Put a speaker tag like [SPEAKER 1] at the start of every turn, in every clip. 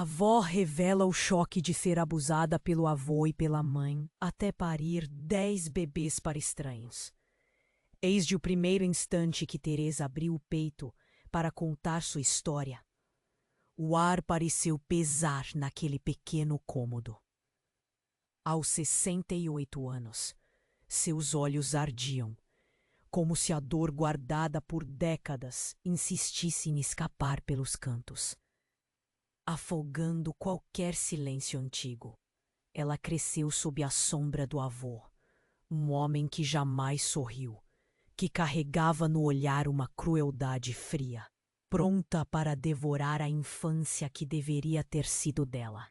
[SPEAKER 1] avó revela o choque de ser abusada pelo avô e pela mãe até parir 10 bebês para estranhos. Eis de o primeiro instante que Teresa abriu o peito para contar sua história. O ar pareceu pesar naquele pequeno cômodo. Aos 68 anos, seus olhos ardiam, como se a dor guardada por décadas insistisse em escapar pelos cantos. Afogando qualquer silêncio antigo, ela cresceu sob a sombra do avô, um homem que jamais sorriu, que carregava no olhar uma crueldade fria, pronta para devorar a infância que deveria ter sido dela.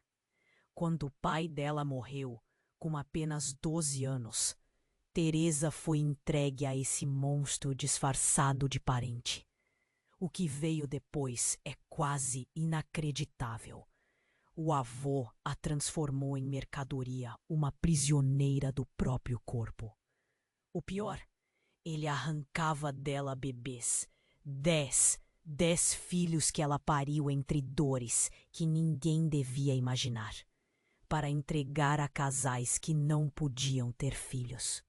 [SPEAKER 1] Quando o pai dela morreu, com apenas 12 anos, Teresa foi entregue a esse monstro disfarçado de parente. O que veio depois é quase inacreditável. O avô a transformou em mercadoria, uma prisioneira do próprio corpo. O pior, ele arrancava dela bebês, 10 filhos que ela pariu entre dores que ninguém devia imaginar, para entregar a casais que não podiam ter filhos.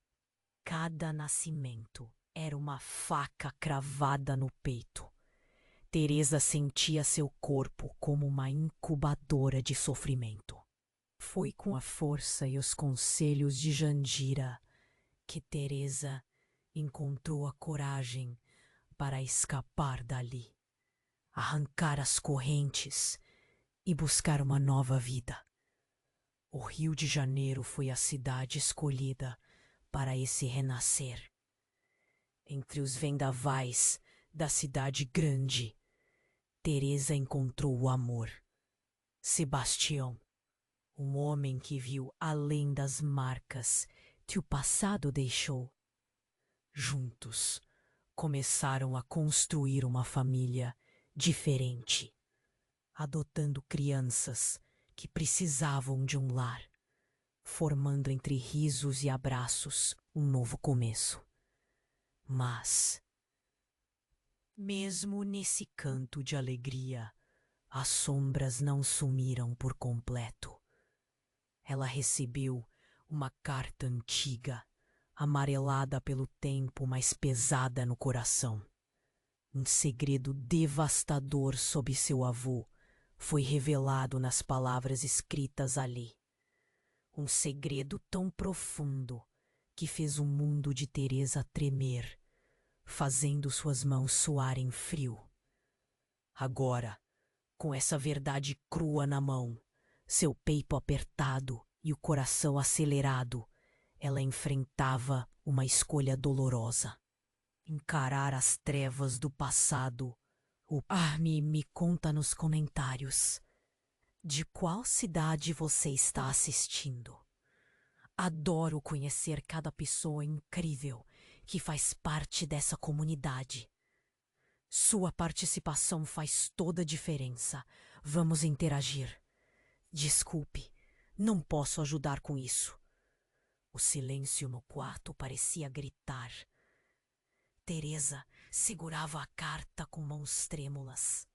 [SPEAKER 1] Cada nascimento era uma faca cravada no peito. Teresa sentia seu corpo como uma incubadora de sofrimento. Foi com a força e os conselhos de Jandira que Teresa encontrou a coragem para escapar dali, arrancar as correntes e buscar uma nova vida. O Rio de Janeiro foi a cidade escolhida para esse renascer. Entre os vendavais da cidade grande, Teresa encontrou o amor. Sebastião, um homem que viu além das marcas que o passado deixou. Juntos, começaram a construir uma família diferente, adotando crianças que precisavam de um lar, formando entre risos e abraços um novo começo. Mas, mesmo nesse canto de alegria, as sombras não sumiram por completo. Ela recebeu uma carta antiga, amarelada pelo tempo, mas pesada no coração. Um segredo devastador sob seu avô foi revelado nas palavras escritas ali. Um segredo tão profundo que fez o mundo de Teresa tremer, fazendo suas mãos suarem frio. Agora, com essa verdade crua na mão, seu peito apertado e o coração acelerado, ela enfrentava uma escolha dolorosa. Encarar as trevas do passado. Me conta nos comentários. De qual cidade você está assistindo? Adoro conhecer cada pessoa incrível que faz parte dessa comunidade. Sua participação faz toda a diferença. Vamos interagir. Desculpe, não posso ajudar com isso. O silêncio no quarto parecia gritar. Teresa segurava a carta com mãos trêmulas.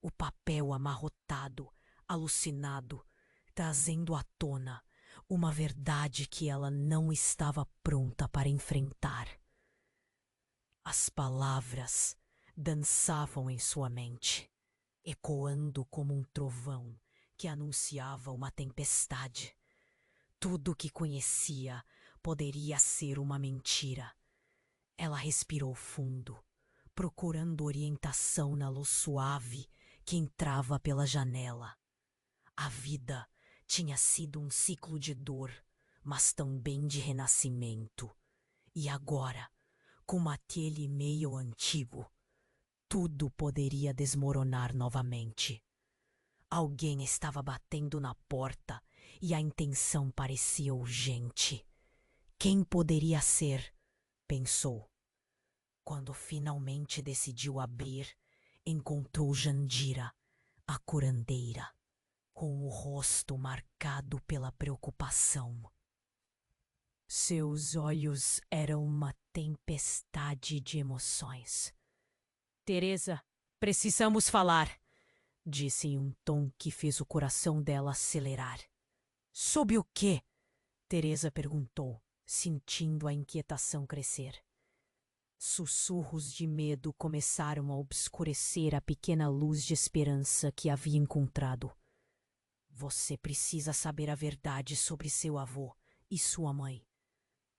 [SPEAKER 1] O papel amarrotado, alucinado, trazendo à tona uma verdade que ela não estava pronta para enfrentar. As palavras dançavam em sua mente, ecoando como um trovão que anunciava uma tempestade. Tudo o que conhecia poderia ser uma mentira. Ela respirou fundo, procurando orientação na luz suave que entrava pela janela. A vida tinha sido um ciclo de dor, mas também de renascimento. E agora, como aquele meio antigo, tudo poderia desmoronar novamente. Alguém estava batendo na porta e a intenção parecia urgente. Quem poderia ser? Pensou. Quando finalmente decidiu abrir, encontrou Jandira, a curandeira, com o rosto marcado pela preocupação. Seus olhos eram uma tempestade de emoções. Teresa, precisamos falar. disse em um tom que fez o coração dela acelerar. Sob o quê? Teresa perguntou, sentindo a inquietação crescer. Sussurros de medo começaram a obscurecer a pequena luz de esperança que havia encontrado. Você precisa saber a verdade sobre seu avô e sua mãe.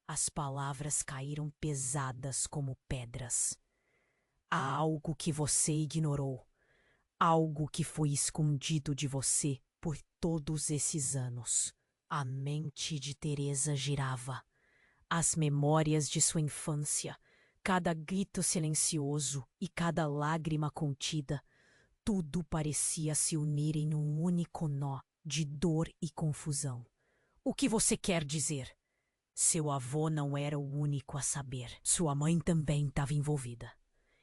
[SPEAKER 1] As palavras caíram pesadas como pedras. Há algo que você ignorou. Algo que foi escondido de você por todos esses anos. A mente de Teresa girava. As memórias de sua infância, cada grito silencioso e cada lágrima contida, tudo parecia se unir em um único nó de dor e confusão. O que você quer dizer? Seu avô não era o único a saber. Sua mãe também estava envolvida.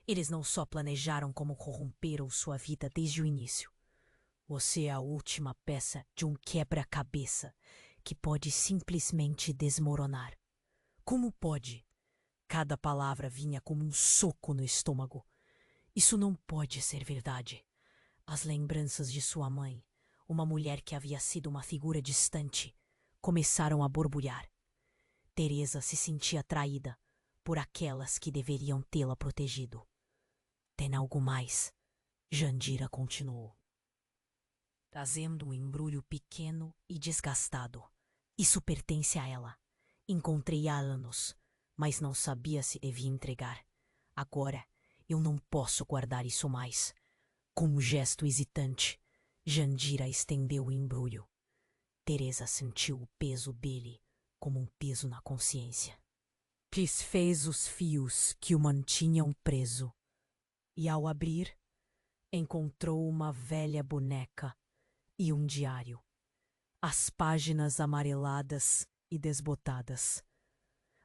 [SPEAKER 1] Eles não só planejaram como corromperam sua vida desde o início. Você é a última peça de um quebra-cabeça que pode simplesmente desmoronar. Como pode? Cada palavra vinha como um soco no estômago. Isso não pode ser verdade. As lembranças de sua mãe, uma mulher que havia sido uma figura distante, começaram a borbulhar. Teresa se sentia traída por aquelas que deveriam tê-la protegido. Tem algo mais? Jandira continuou, trazendo um embrulho pequeno e desgastado. Isso pertence a ela. Encontrei há anos, mas não sabia se devia entregar. Agora, eu não posso guardar isso mais. Com um gesto hesitante, Jandira estendeu o embrulho. Teresa sentiu o peso dele como um peso na consciência. Desfez os fios que o mantinham preso. E ao abrir, encontrou uma velha boneca e um diário. As páginas amareladas e desbotadas.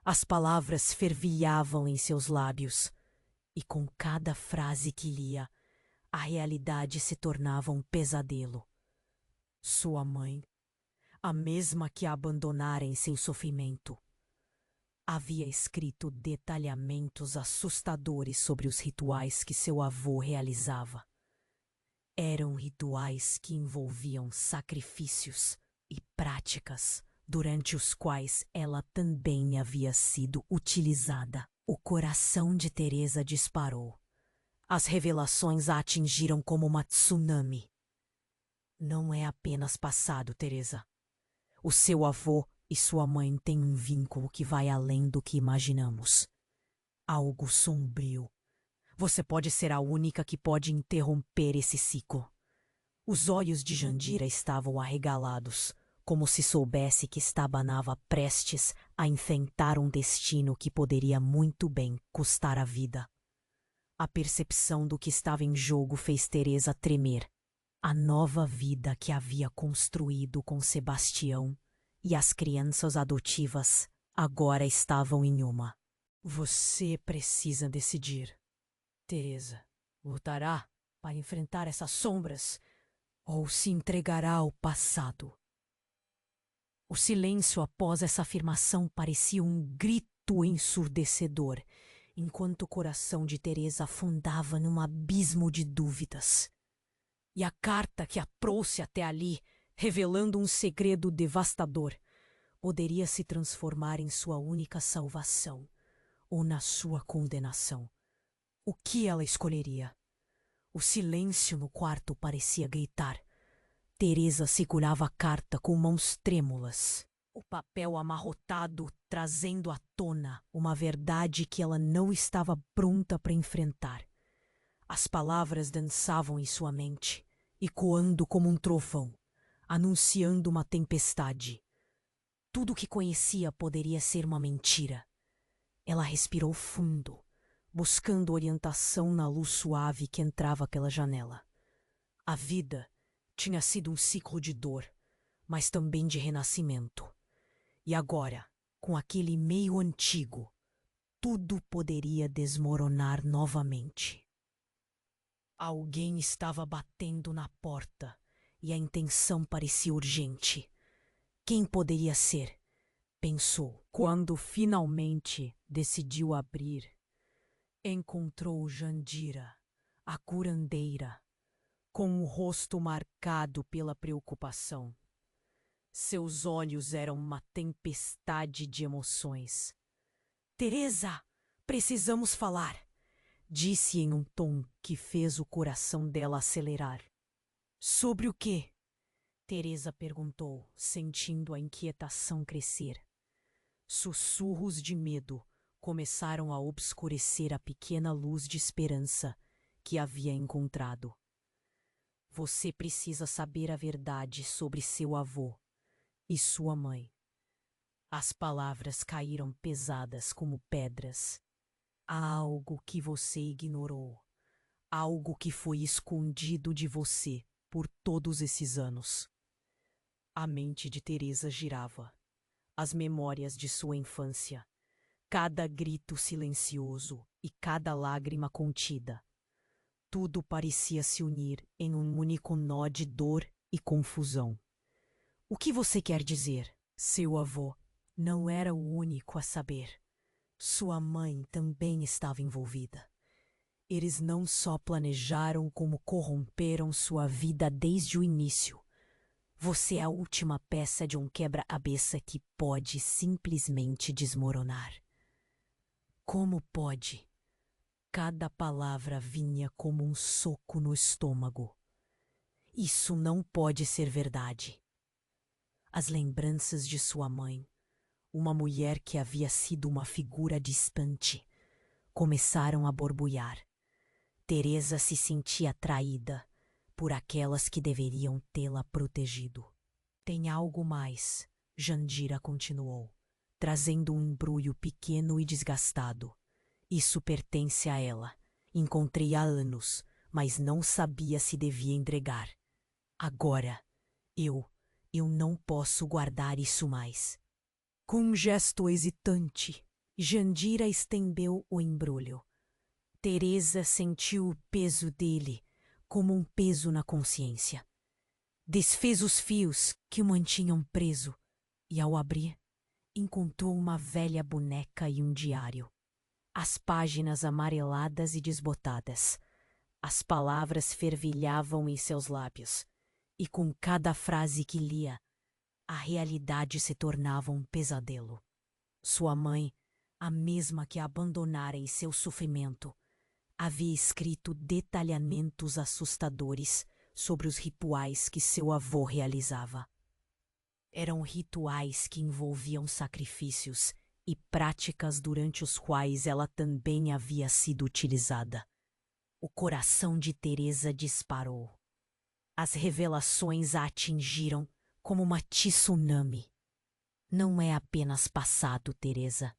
[SPEAKER 1] As palavras fervilhavam em seus lábios, e com cada frase que lia, a realidade se tornava um pesadelo. Sua mãe, a mesma que a abandonara em seu sofrimento, havia escrito detalhamentos assustadores sobre os rituais que seu avô realizava. Eram rituais que envolviam sacrifícios e práticas durante os quais ela também havia sido utilizada. O coração de Teresa disparou. As revelações a atingiram como uma tsunami. Não é apenas passado, Teresa. O seu avô e sua mãe têm um vínculo que vai além do que imaginamos. Algo sombrio. Você pode ser a única que pode interromper esse ciclo. Os olhos de Jandira estavam arregalados, como se soubesse que estabanava prestes a enfrentar um destino que poderia muito bem custar a vida. A percepção do que estava em jogo fez Teresa tremer. A nova vida que havia construído com Sebastião e as crianças adotivas agora estavam em uma. Você precisa decidir. Teresa, lutará para enfrentar essas sombras ou se entregará ao passado? O silêncio após essa afirmação parecia um grito ensurdecedor, enquanto o coração de Teresa afundava num abismo de dúvidas. E a carta que a trouxe até ali, revelando um segredo devastador, poderia se transformar em sua única salvação ou na sua condenação. O que ela escolheria? O silêncio no quarto parecia gritar. Teresa segurava a carta com mãos trêmulas. O papel amarrotado trazendo à tona uma verdade que ela não estava pronta para enfrentar. As palavras dançavam em sua mente, ecoando como um trovão, anunciando uma tempestade. Tudo o que conhecia poderia ser uma mentira. Ela respirou fundo, buscando orientação na luz suave que entrava pela janela. A vida tinha sido um ciclo de dor, mas também de renascimento. E agora, com aquele meio antigo, tudo poderia desmoronar novamente. Alguém estava batendo na porta e a intenção parecia urgente. Quem poderia ser? Pensou. Quando finalmente decidiu abrir, encontrou Jandira, a curandeira, com o rosto marcado pela preocupação. Seus olhos eram uma tempestade de emoções. Teresa, precisamos falar, disse em um tom que fez o coração dela acelerar. Sobre o quê? Teresa perguntou, sentindo a inquietação crescer. Sussurros de medo começaram a obscurecer a pequena luz de esperança que havia encontrado. Você precisa saber a verdade sobre seu avô e sua mãe. As palavras caíram pesadas como pedras. Há algo que você ignorou, algo que foi escondido de você por todos esses anos. A mente de Teresa girava. As memórias de sua infância, cada grito silencioso e cada lágrima contida. Tudo parecia se unir em um único nó de dor e confusão. O que você quer dizer? Seu avô não era o único a saber. Sua mãe também estava envolvida. Eles não só planejaram como corromperam sua vida desde o início. Você é a última peça de um quebra-cabeça que pode simplesmente desmoronar. Como pode? Cada palavra vinha como um soco no estômago. Isso não pode ser verdade. As lembranças de sua mãe, uma mulher que havia sido uma figura distante, começaram a borbulhar. Teresa se sentia traída por aquelas que deveriam tê-la protegido. Tem algo mais, Jandira continuou, trazendo um embrulho pequeno e desgastado. Isso pertence a ela. Encontrei há anos, mas não sabia se devia entregar. Agora, eu não posso guardar isso mais. Com um gesto hesitante, Jandira estendeu o embrulho. Teresa sentiu o peso dele, como um peso na consciência. Desfez os fios que o mantinham preso e, ao abrir, encontrou uma velha boneca e um diário. As páginas amareladas e desbotadas. As palavras fervilhavam em seus lábios, e com cada frase que lia, a realidade se tornava um pesadelo. Sua mãe, a mesma que a abandonara em seu sofrimento, havia escrito detalhamentos assustadores sobre os rituais que seu avô realizava. Eram rituais que envolviam sacrifícios e práticas durante os quais ela também havia sido utilizada. O coração de Teresa disparou. As revelações a atingiram como uma tsunami. Não é apenas passado, Teresa.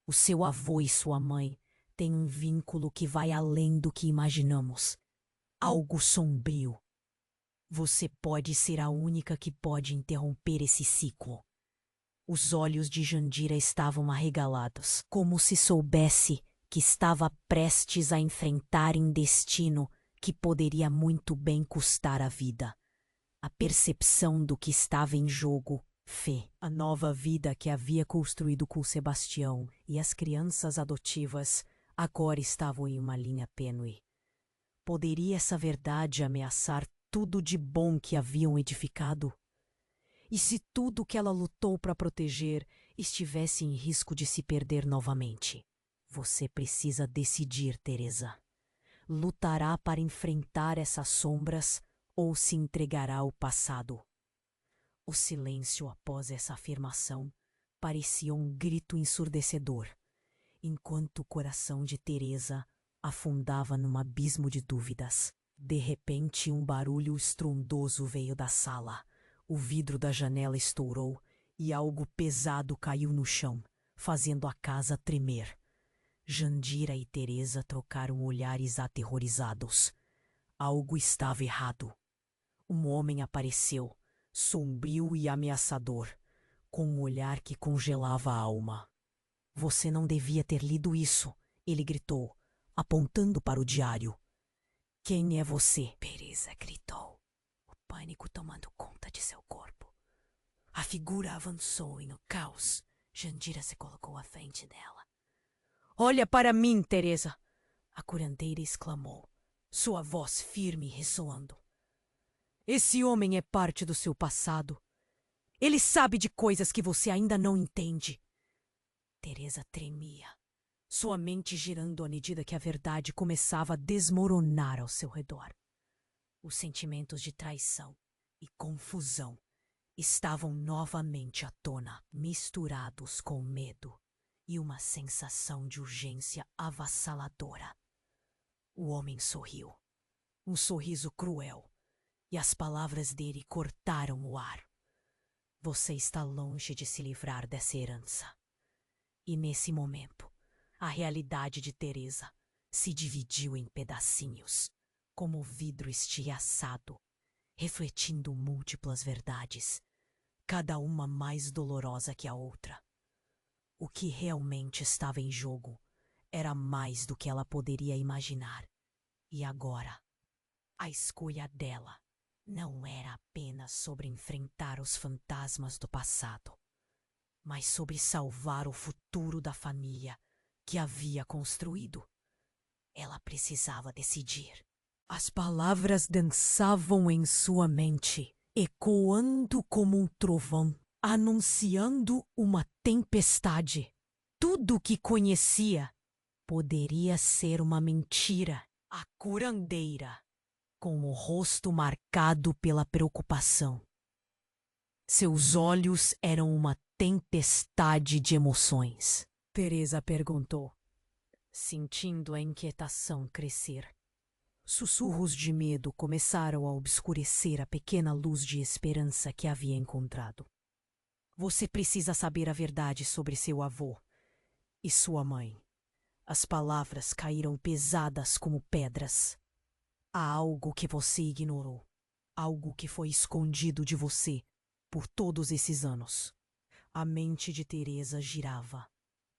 [SPEAKER 1] O seu avô e sua mãe têm um vínculo que vai além do que imaginamos. Algo sombrio. Você pode ser a única que pode interromper esse ciclo. Os olhos de Jandira estavam arregalados, como se soubesse que estava prestes a enfrentar um destino que poderia muito bem custar a vida. A percepção do que estava em jogo, Fê, a nova vida que havia construído com Sebastião e as crianças adotivas, agora estavam em uma linha tênue. Poderia essa verdade ameaçar tudo de bom que haviam edificado? E se tudo que ela lutou para proteger estivesse em risco de se perder novamente? Você precisa decidir, Teresa. Lutará para enfrentar essas sombras ou se entregará ao passado? O silêncio após essa afirmação parecia um grito ensurdecedor, enquanto o coração de Teresa afundava num abismo de dúvidas. De repente, um barulho estrondoso veio da sala. O vidro da janela estourou e algo pesado caiu no chão, fazendo a casa tremer. Jandira e Teresa trocaram olhares aterrorizados. Algo estava errado. Um homem apareceu, sombrio e ameaçador, com um olhar que congelava a alma. Você não devia ter lido isso, ele gritou, apontando para o diário. Quem é você? Teresa gritou, o pânico tomando conta de seu corpo. A figura avançou e no caos, Jandira se colocou à frente dela. Olha para mim, Teresa! A curandeira exclamou, sua voz firme ressoando. Esse homem é parte do seu passado. Ele sabe de coisas que você ainda não entende. Teresa tremia, sua mente girando à medida que a verdade começava a desmoronar ao seu redor. Os sentimentos de traição e confusão estavam novamente à tona, misturados com medo e uma sensação de urgência avassaladora. O homem sorriu, um sorriso cruel, e as palavras dele cortaram o ar. Você está longe de se livrar dessa herança. E nesse momento, a realidade de Teresa se dividiu em pedacinhos, como vidro estilhaçado, refletindo múltiplas verdades, cada uma mais dolorosa que a outra. O que realmente estava em jogo era mais do que ela poderia imaginar. E agora, a escolha dela não era apenas sobre enfrentar os fantasmas do passado, mas sobre salvar o futuro da família que havia construído. Ela precisava decidir. As palavras dançavam em sua mente, ecoando como um trovão, anunciando uma tempestade. Tudo o que conhecia poderia ser uma mentira. A curandeira, com o rosto marcado pela preocupação. Seus olhos eram uma tempestade de emoções. Teresa perguntou, sentindo a inquietação crescer. Sussurros de medo começaram a obscurecer a pequena luz de esperança que havia encontrado. Você precisa saber a verdade sobre seu avô e sua mãe. As palavras caíram pesadas como pedras. Há algo que você ignorou, algo que foi escondido de você por todos esses anos. A mente de Teresa girava.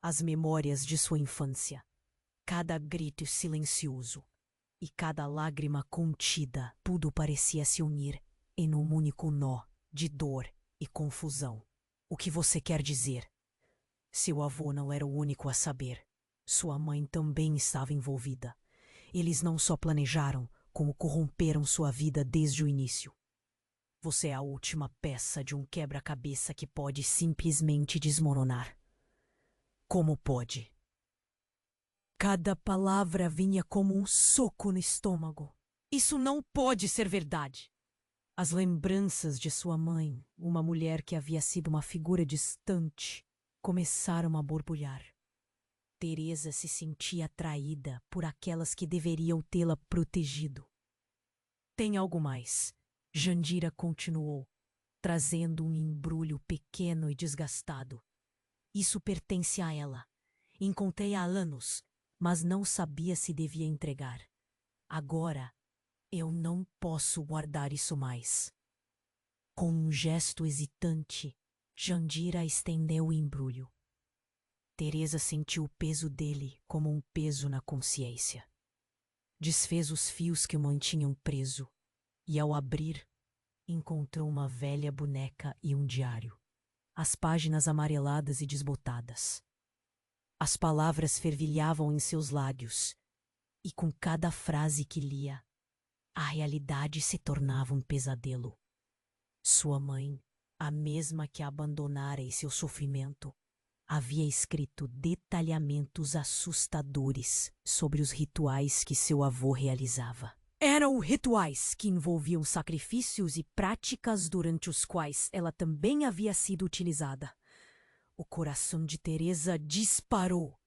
[SPEAKER 1] As memórias de sua infância, cada grito silencioso e cada lágrima contida, tudo parecia se unir em um único nó de dor e confusão. O que você quer dizer? Seu avô não era o único a saber. Sua mãe também estava envolvida. Eles não só planejaram, como corromperam sua vida desde o início. Você é a última peça de um quebra-cabeça que pode simplesmente desmoronar. Como pode? Cada palavra vinha como um soco no estômago. Isso não pode ser verdade. As lembranças de sua mãe, uma mulher que havia sido uma figura distante, começaram a borbulhar. Teresa se sentia atraída por aquelas que deveriam tê-la protegido. Tem algo mais. Jandira continuou, trazendo um embrulho pequeno e desgastado. Isso pertence a ela. Encontrei há anos, mas não sabia se devia entregar. Agora, eu não posso guardar isso mais. Com um gesto hesitante, Jandira estendeu o embrulho. Teresa sentiu o peso dele como um peso na consciência. Desfez os fios que o mantinham preso e, ao abrir, encontrou uma velha boneca e um diário. As páginas amareladas e desbotadas. As palavras fervilhavam em seus lábios, e com cada frase que lia, a realidade se tornava um pesadelo. Sua mãe, a mesma que a abandonara em seu sofrimento, havia escrito detalhamentos assustadores sobre os rituais que seu avô realizava. Eram rituais que envolviam sacrifícios e práticas durante os quais ela também havia sido utilizada. O coração de Teresa disparou.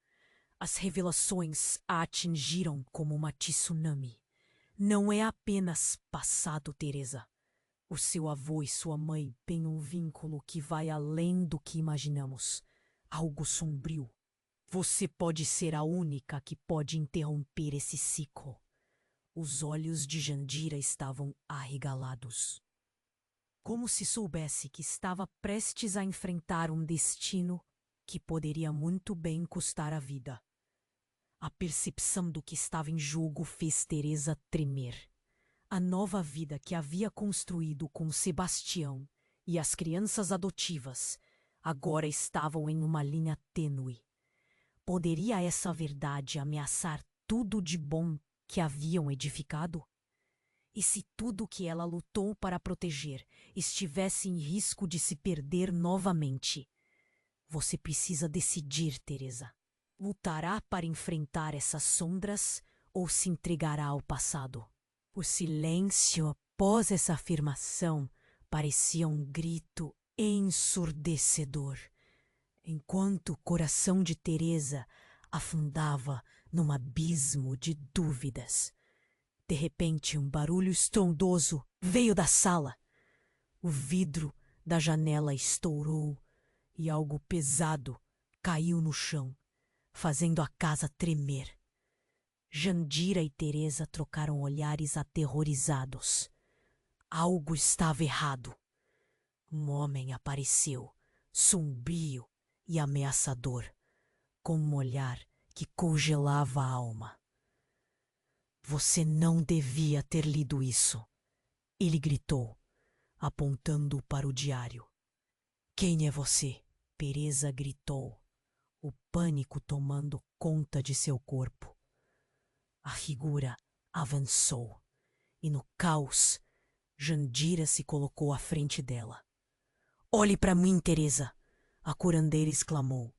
[SPEAKER 1] As revelações a atingiram como uma tsunami. Não é apenas passado, Teresa. O seu avô e sua mãe têm um vínculo que vai além do que imaginamos. Algo sombrio. Você pode ser a única que pode interromper esse ciclo. Os olhos de Jandira estavam arregalados. Como se soubesse que estava prestes a enfrentar um destino que poderia muito bem custar a vida. A percepção do que estava em jogo fez Teresa tremer. A nova vida que havia construído com Sebastião e as crianças adotivas agora estavam em uma linha tênue. Poderia essa verdade ameaçar tudo de bom que haviam edificado? E se tudo o que ela lutou para proteger estivesse em risco de se perder novamente? Você precisa decidir, Teresa. Lutará para enfrentar essas sombras ou se entregará ao passado? O silêncio após essa afirmação parecia um grito ensurdecedor, enquanto o coração de Teresa afundava num abismo de dúvidas. De repente, um barulho estrondoso veio da sala. O vidro da janela estourou e algo pesado caiu no chão, fazendo a casa tremer. Jandira e Teresa trocaram olhares aterrorizados. Algo estava errado. Um homem apareceu, sombrio e ameaçador, com um olhar que congelava a alma. Você não devia ter lido isso, ele gritou, apontando para o diário. Quem é você? Teresa gritou, o pânico tomando conta de seu corpo. A figura avançou e, no caos, Jandira se colocou à frente dela. Olhe para mim, Teresa! A curandeira exclamou,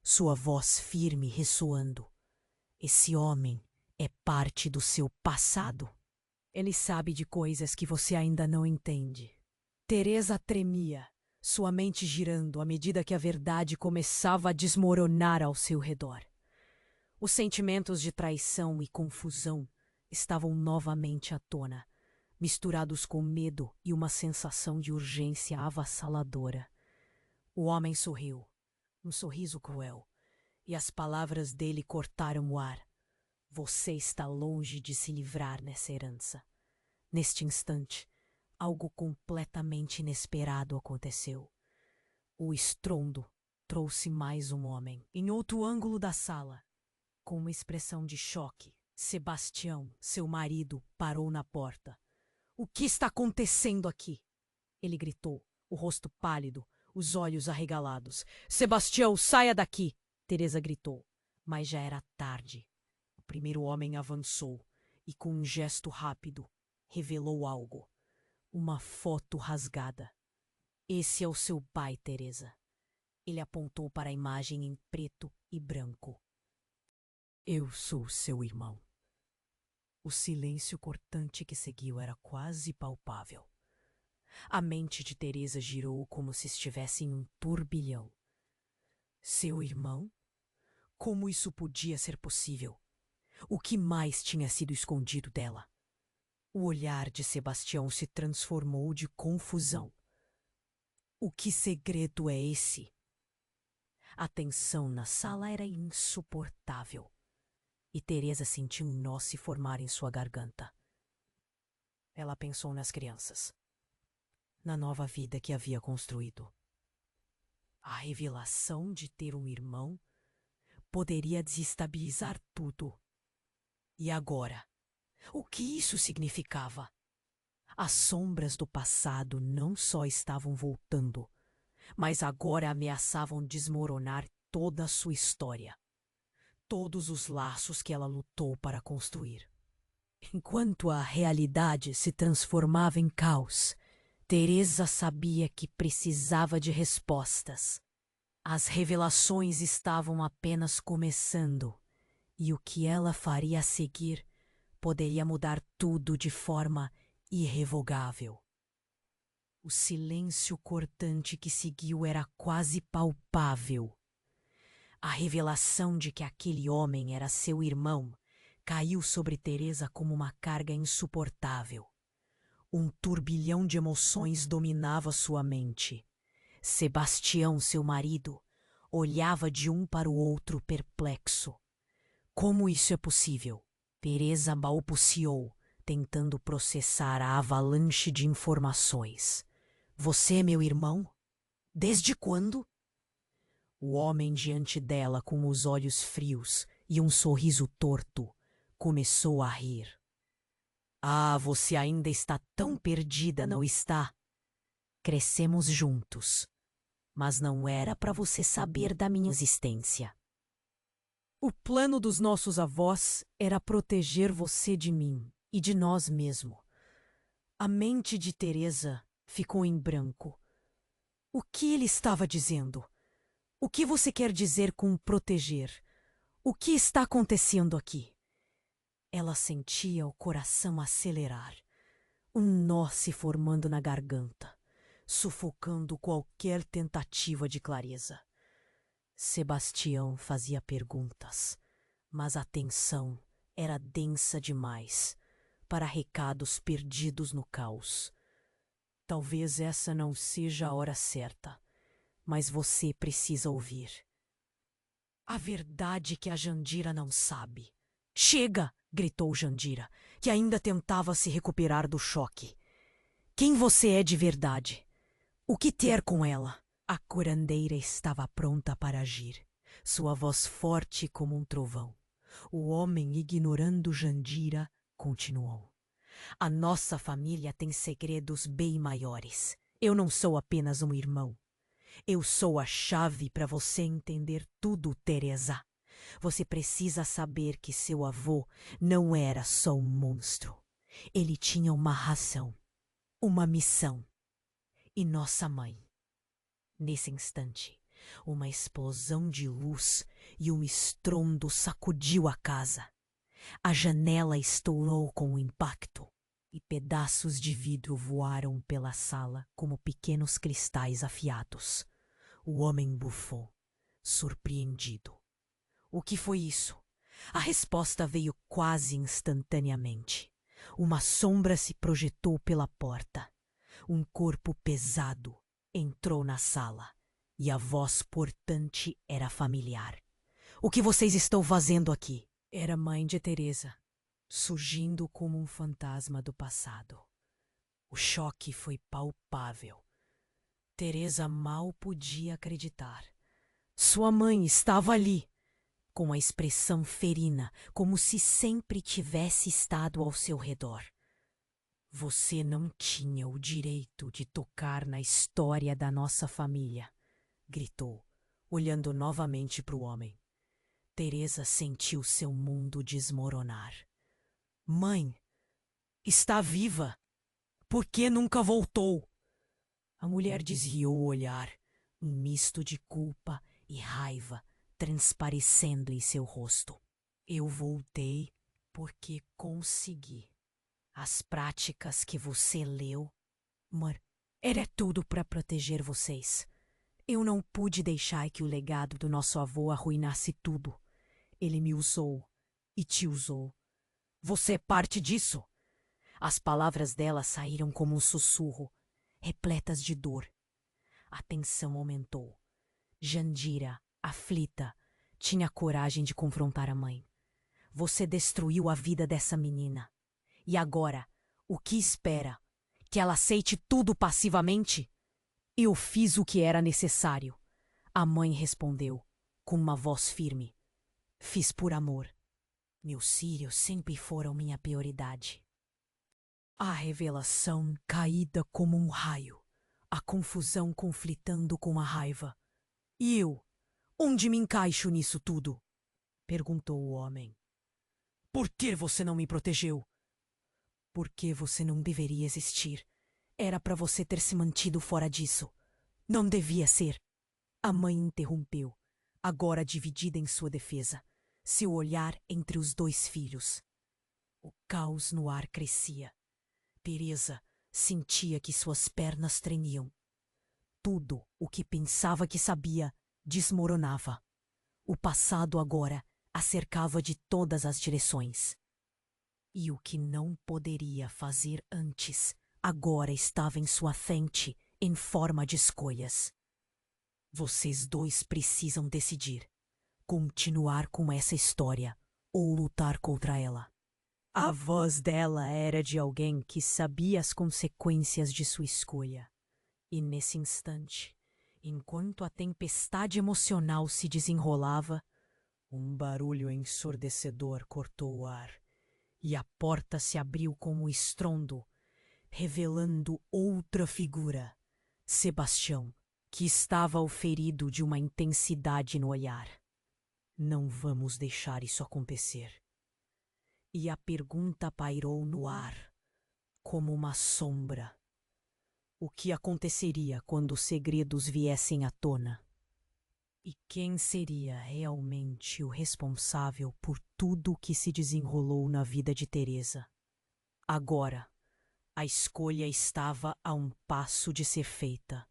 [SPEAKER 1] sua voz firme ressoando. Esse homem é parte do seu passado. Ele sabe de coisas que você ainda não entende. Teresa tremia, sua mente girando à medida que a verdade começava a desmoronar ao seu redor. Os sentimentos de traição e confusão estavam novamente à tona, misturados com medo e uma sensação de urgência avassaladora. O homem sorriu, um sorriso cruel, e as palavras dele cortaram o ar. Você está longe de se livrar nessa herança. Neste instante, algo completamente inesperado aconteceu. O estrondo trouxe mais um homem. Em outro ângulo da sala, com uma expressão de choque, Sebastião, seu marido, parou na porta. O que está acontecendo aqui? Ele gritou, o rosto pálido, os olhos arregalados. Sebastião, saia daqui! Teresa gritou, mas já era tarde. O primeiro homem avançou e, com um gesto rápido, revelou algo. Uma foto rasgada. Esse é o seu pai, Teresa. Ele apontou para a imagem em preto e branco. Eu sou seu irmão. O silêncio cortante que seguiu era quase palpável. A mente de Teresa girou como se estivesse em um turbilhão. Seu irmão? Como isso podia ser possível? O que mais tinha sido escondido dela? O olhar de Sebastião se transformou de confusão. O que segredo é esse? A tensão na sala era insuportável. E Teresa sentiu um nó se formar em sua garganta. Ela pensou nas crianças, na nova vida que havia construído. A revelação de ter um irmão poderia desestabilizar tudo. E agora, o que isso significava? As sombras do passado não só estavam voltando, mas agora ameaçavam desmoronar toda a sua história. Todos os laços que ela lutou para construir. Enquanto a realidade se transformava em caos, Teresa sabia que precisava de respostas. As revelações estavam apenas começando, e o que ela faria a seguir poderia mudar tudo de forma irrevogável. O silêncio cortante que seguiu era quase palpável. A revelação de que aquele homem era seu irmão caiu sobre Teresa como uma carga insuportável. Um turbilhão de emoções dominava sua mente. Sebastião, seu marido, olhava de um para o outro perplexo. Como isso é possível? Teresa balbuciou, tentando processar a avalanche de informações. Você é meu irmão? Desde quando? O homem diante dela, com os olhos frios e um sorriso torto, começou a rir. Ah, você ainda está tão perdida, não está? Crescemos juntos, mas não era para você saber da minha existência. O plano dos nossos avós era proteger você de mim e de nós mesmos. A mente de Teresa ficou em branco. O que ele estava dizendo? O que você quer dizer com proteger? O que está acontecendo aqui? Ela sentia o coração acelerar, um nó se formando na garganta, sufocando qualquer tentativa de clareza. Sebastião fazia perguntas, mas a tensão era densa demais para recados perdidos no caos. Talvez essa não seja a hora certa, mas você precisa ouvir. A verdade que a Jandira não sabe. Chega! Gritou Jandira, que ainda tentava se recuperar do choque. Quem você é de verdade? O que ter com ela? A curandeira estava pronta para agir, sua voz forte como um trovão. O homem, ignorando Jandira, continuou. A nossa família tem segredos bem maiores. Eu não sou apenas um irmão. Eu sou a chave para você entender tudo, Teresa. Você precisa saber que seu avô não era só um monstro. Ele tinha uma razão, uma missão. E nossa mãe. Nesse instante, uma explosão de luz e um estrondo sacudiu a casa. A janela estourou com o impacto e pedaços de vidro voaram pela sala como pequenos cristais afiados. O homem bufou, surpreendido. O que foi isso? A resposta veio quase instantaneamente. Uma sombra se projetou pela porta. Um corpo pesado entrou na sala e a voz portante era familiar. O que vocês estão fazendo aqui? Era a mãe de Teresa, surgindo como um fantasma do passado. O choque foi palpável. Teresa mal podia acreditar. Sua mãe estava ali, com a expressão ferina, como se sempre tivesse estado ao seu redor. Você não tinha o direito de tocar na história da nossa família, gritou, olhando novamente para o homem. Teresa sentiu seu mundo desmoronar. Mãe, está viva. Por que nunca voltou? A mulher desviou o olhar, um misto de culpa e raiva transparecendo em seu rosto. Eu voltei porque consegui. As práticas que você leu, era tudo para proteger vocês. Eu não pude deixar que o legado do nosso avô arruinasse tudo. Ele me usou e te usou. Você é parte disso. As palavras dela saíram como um sussurro, repletas de dor. A tensão aumentou. Jandira, aflita, tinha coragem de confrontar a mãe. Você destruiu a vida dessa menina. E agora, o que espera? Que ela aceite tudo passivamente? Eu fiz o que era necessário. A mãe respondeu, com uma voz firme. Fiz por amor. Meus filhos sempre foram minha prioridade. A revelação caída como um raio. A confusão conflitando com a raiva. E eu? Onde me encaixo nisso tudo? Perguntou o homem. Por que você não me protegeu? Porque você não deveria existir. Era para você ter se mantido fora disso. Não devia ser. A mãe interrompeu, agora dividida em sua defesa, seu olhar entre os dois filhos. O caos no ar crescia. Teresa sentia que suas pernas tremiam. Tudo o que pensava que sabia desmoronava. O passado agora a cercava de todas as direções. E o que não poderia fazer antes, agora estava em sua frente, em forma de escolhas. Vocês dois precisam decidir. Continuar com essa história ou lutar contra ela. A voz dela era de alguém que sabia as consequências de sua escolha. E nesse instante, enquanto a tempestade emocional se desenrolava, um barulho ensurdecedor cortou o ar. E a porta se abriu com um estrondo, revelando outra figura, Sebastião, que estava ao ferido de uma intensidade no olhar. Não vamos deixar isso acontecer. E a pergunta pairou no ar. como uma sombra. O que aconteceria quando os segredos viessem à tona? E quem seria realmente o responsável por tudo o que se desenrolou na vida de Teresa? Agora, a escolha estava a um passo de ser feita,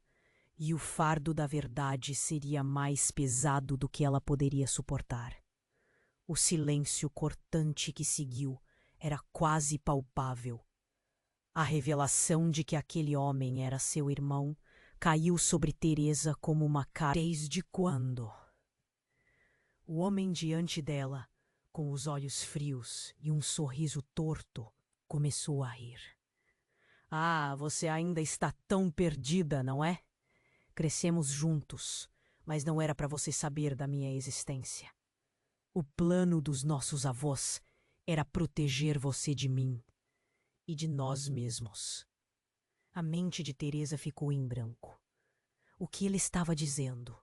[SPEAKER 1] e o fardo da verdade seria mais pesado do que ela poderia suportar. O silêncio cortante que seguiu era quase palpável. A revelação de que aquele homem era seu irmão caiu sobre Teresa como uma cara. Desde quando? O homem diante dela, com os olhos frios e um sorriso torto, começou a rir. Ah, você ainda está tão perdida, não é? Crescemos juntos, mas não era para você saber da minha existência. O plano dos nossos avós era proteger você de mim e de nós mesmos. A mente de Teresa ficou em branco. O que ele estava dizendo?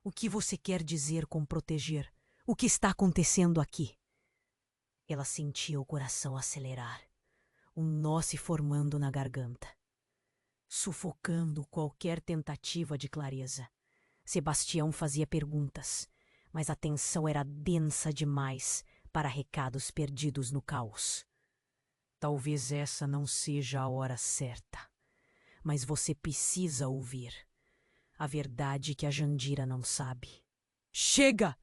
[SPEAKER 1] O que você quer dizer com proteger? O que está acontecendo aqui? Ela sentia o coração acelerar, um nó se formando na garganta, sufocando qualquer tentativa de clareza. Sebastião fazia perguntas, mas a tensão era densa demais para recados perdidos no caos. Talvez essa não seja a hora certa, mas você precisa ouvir a verdade que a Jandira não sabe. Chega!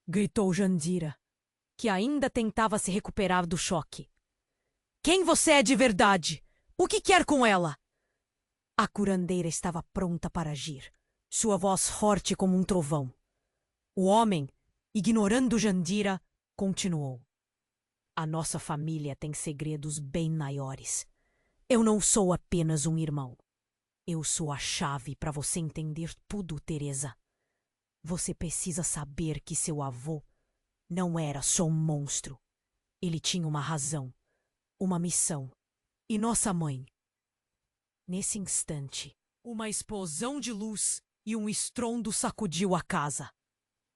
[SPEAKER 1] Gritou Jandira, que ainda tentava se recuperar do choque. Quem você é de verdade? O que quer com ela? A curandeira estava pronta para agir, sua voz forte como um trovão. O homem, ignorando Jandira, continuou. A nossa família tem segredos bem maiores. Eu não sou apenas um irmão. Eu sou a chave para você entender tudo, Teresa. Você precisa saber que seu avô não era só um monstro. Ele tinha uma razão, uma missão. E nossa mãe? Nesse instante, uma explosão de luz e um estrondo sacudiu a casa.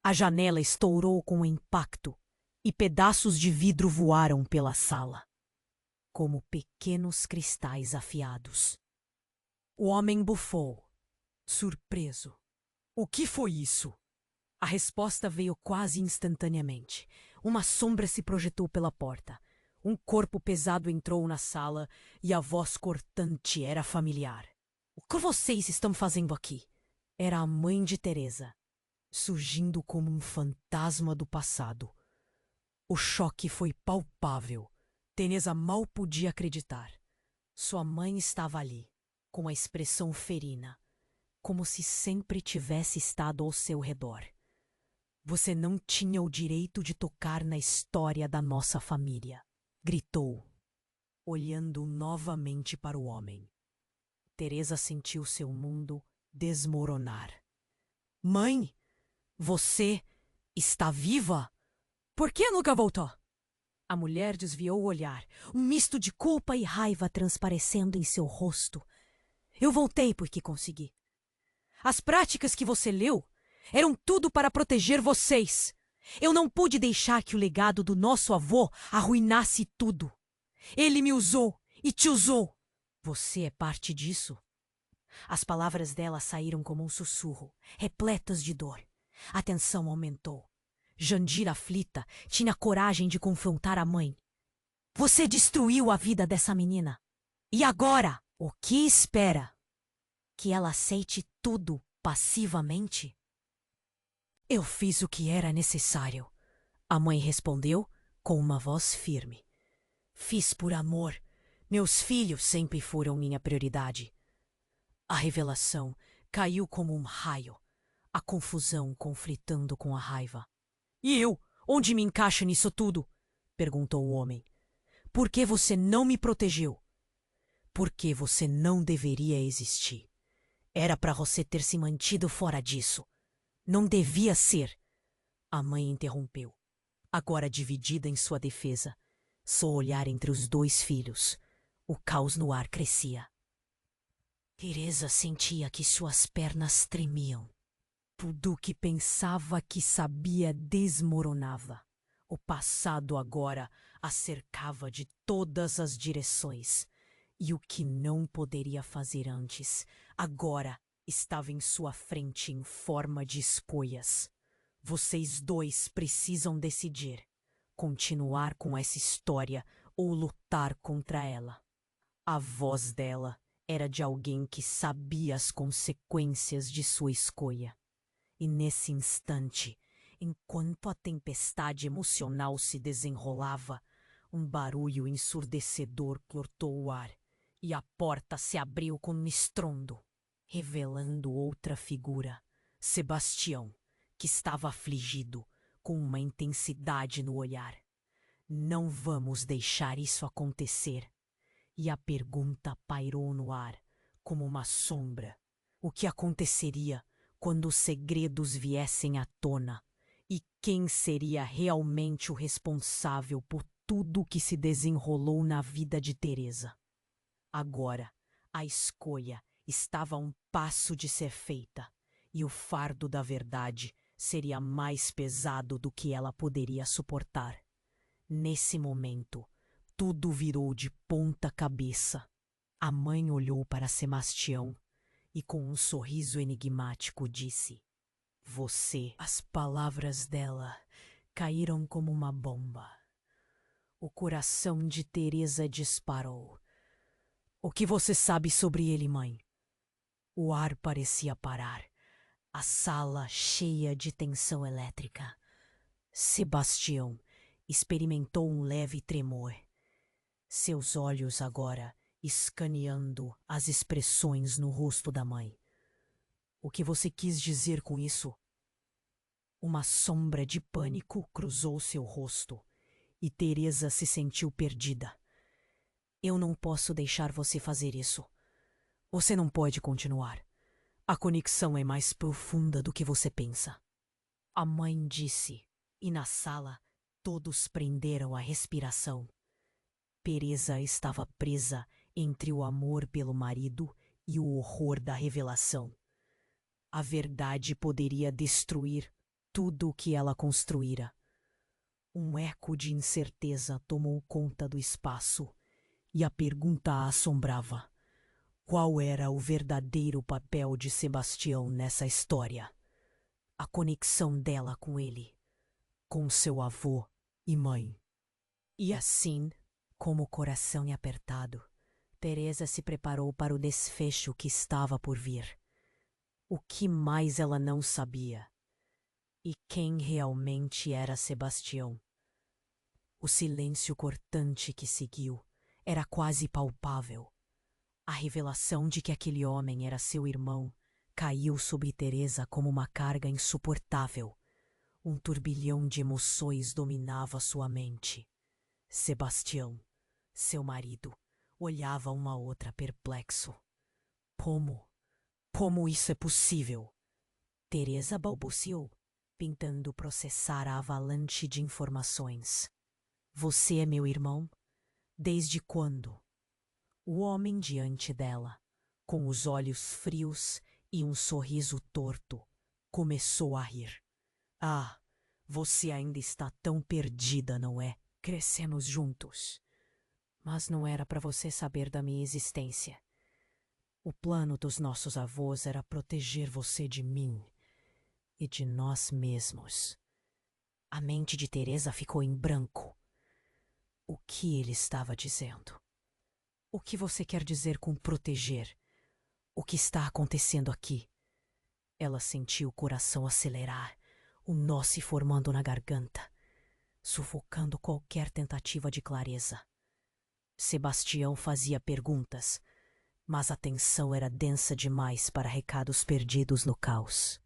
[SPEAKER 1] A janela estourou com um impacto e pedaços de vidro voaram pela sala, como pequenos cristais afiados. O homem bufou, surpreso. O que foi isso? A resposta veio quase instantaneamente. Uma sombra se projetou pela porta. Um corpo pesado entrou na sala e a voz cortante era familiar. O que vocês estão fazendo aqui? Era a mãe de Teresa, surgindo como um fantasma do passado. O choque foi palpável. Teresa mal podia acreditar. Sua mãe estava ali, com a expressão ferina, como se sempre tivesse estado ao seu redor. Você não tinha o direito de tocar na história da nossa família, gritou, olhando novamente para o homem. Teresa sentiu seu mundo desmoronar. Mãe, você está viva? Por que nunca voltou? A mulher desviou o olhar, um misto de culpa e raiva transparecendo em seu rosto. Eu voltei porque consegui. As práticas que você leu eram tudo para proteger vocês. Eu não pude deixar que o legado do nosso avô arruinasse tudo. Ele me usou e te usou. Você é parte disso? As palavras dela saíram como um sussurro, repletas de dor. A tensão aumentou. Jandira, aflita, tinha coragem de confrontar a mãe. Você destruiu a vida dessa menina. E agora, o que espera? Que ela aceite tudo passivamente? Eu fiz o que era necessário, a mãe respondeu com uma voz firme. Fiz por amor. Meus filhos sempre foram minha prioridade. A revelação caiu como um raio, a confusão conflitando com a raiva. E eu? Onde me encaixa nisso tudo? Perguntou o homem. Por que você não me protegeu? Porque você não deveria existir. Era para você ter se mantido fora disso. Não devia ser. A mãe interrompeu, agora dividida em sua defesa. Só olhar entre os dois filhos. O caos no ar crescia. Teresa sentia que suas pernas tremiam. Tudo o que pensava que sabia desmoronava. O passado agora a cercava de todas as direções. E o que não poderia fazer antes, agora estava em sua frente em forma de escolhas. Vocês dois precisam decidir: continuar com essa história ou lutar contra ela. A voz dela era de alguém que sabia as consequências de sua escolha. E nesse instante, enquanto a tempestade emocional se desenrolava, um barulho ensurdecedor cortou o ar e a porta se abriu com um estrondo, revelando outra figura, Sebastião, que estava afligido, com uma intensidade no olhar. Não vamos deixar isso acontecer. E a pergunta pairou no ar, como uma sombra. O que aconteceria quando os segredos viessem à tona? E quem seria realmente o responsável por tudo o que se desenrolou na vida de Teresa? Agora, a escolha estava a um passo de ser feita, e o fardo da verdade seria mais pesado do que ela poderia suportar. Nesse momento, tudo virou de ponta cabeça. A mãe olhou para Sebastião e, com um sorriso enigmático, disse: Você. As palavras dela caíram como uma bomba. O coração de Teresa disparou. O que você sabe sobre ele, mãe? O ar parecia parar. A sala cheia de tensão elétrica. Sebastião experimentou um leve tremor. Seus olhos agora escaneando as expressões no rosto da mãe. O que você quis dizer com isso? Uma sombra de pânico cruzou seu rosto e Teresa se sentiu perdida. Eu não posso deixar você fazer isso. Você não pode continuar. A conexão é mais profunda do que você pensa. A mãe disse, e na sala todos prenderam a respiração. Teresa estava presa entre o amor pelo marido e o horror da revelação. A verdade poderia destruir tudo o que ela construíra. Um eco de incerteza tomou conta do espaço e a pergunta a assombrava: qual era o verdadeiro papel de Sebastião nessa história? A conexão dela com ele, com seu avô e mãe. E assim, como o coração apertado, Teresa se preparou para o desfecho que estava por vir. O que mais ela não sabia? E quem realmente era Sebastião? O silêncio cortante que seguiu era quase palpável. A revelação de que aquele homem era seu irmão caiu sobre Teresa como uma carga insuportável. Um turbilhão de emoções dominava sua mente. Sebastião, seu marido, olhava uma outra perplexo. Como isso é possível? Teresa balbuciou, tentando processar a avalanche de informações. Você é meu irmão? Desde quando? O homem diante dela, com os olhos frios e um sorriso torto, começou a rir. Ah, você ainda está tão perdida, não é? Crescemos juntos. Mas não era para você saber da minha existência. O plano dos nossos avós era proteger você de mim e de nós mesmos. A mente de Teresa ficou em branco. O que ele estava dizendo? O que você quer dizer com proteger? O que está acontecendo aqui? Ela sentiu o coração acelerar, um nó se formando na garganta, sufocando qualquer tentativa de clareza. Sebastião fazia perguntas, mas a tensão era densa demais para recados perdidos no caos.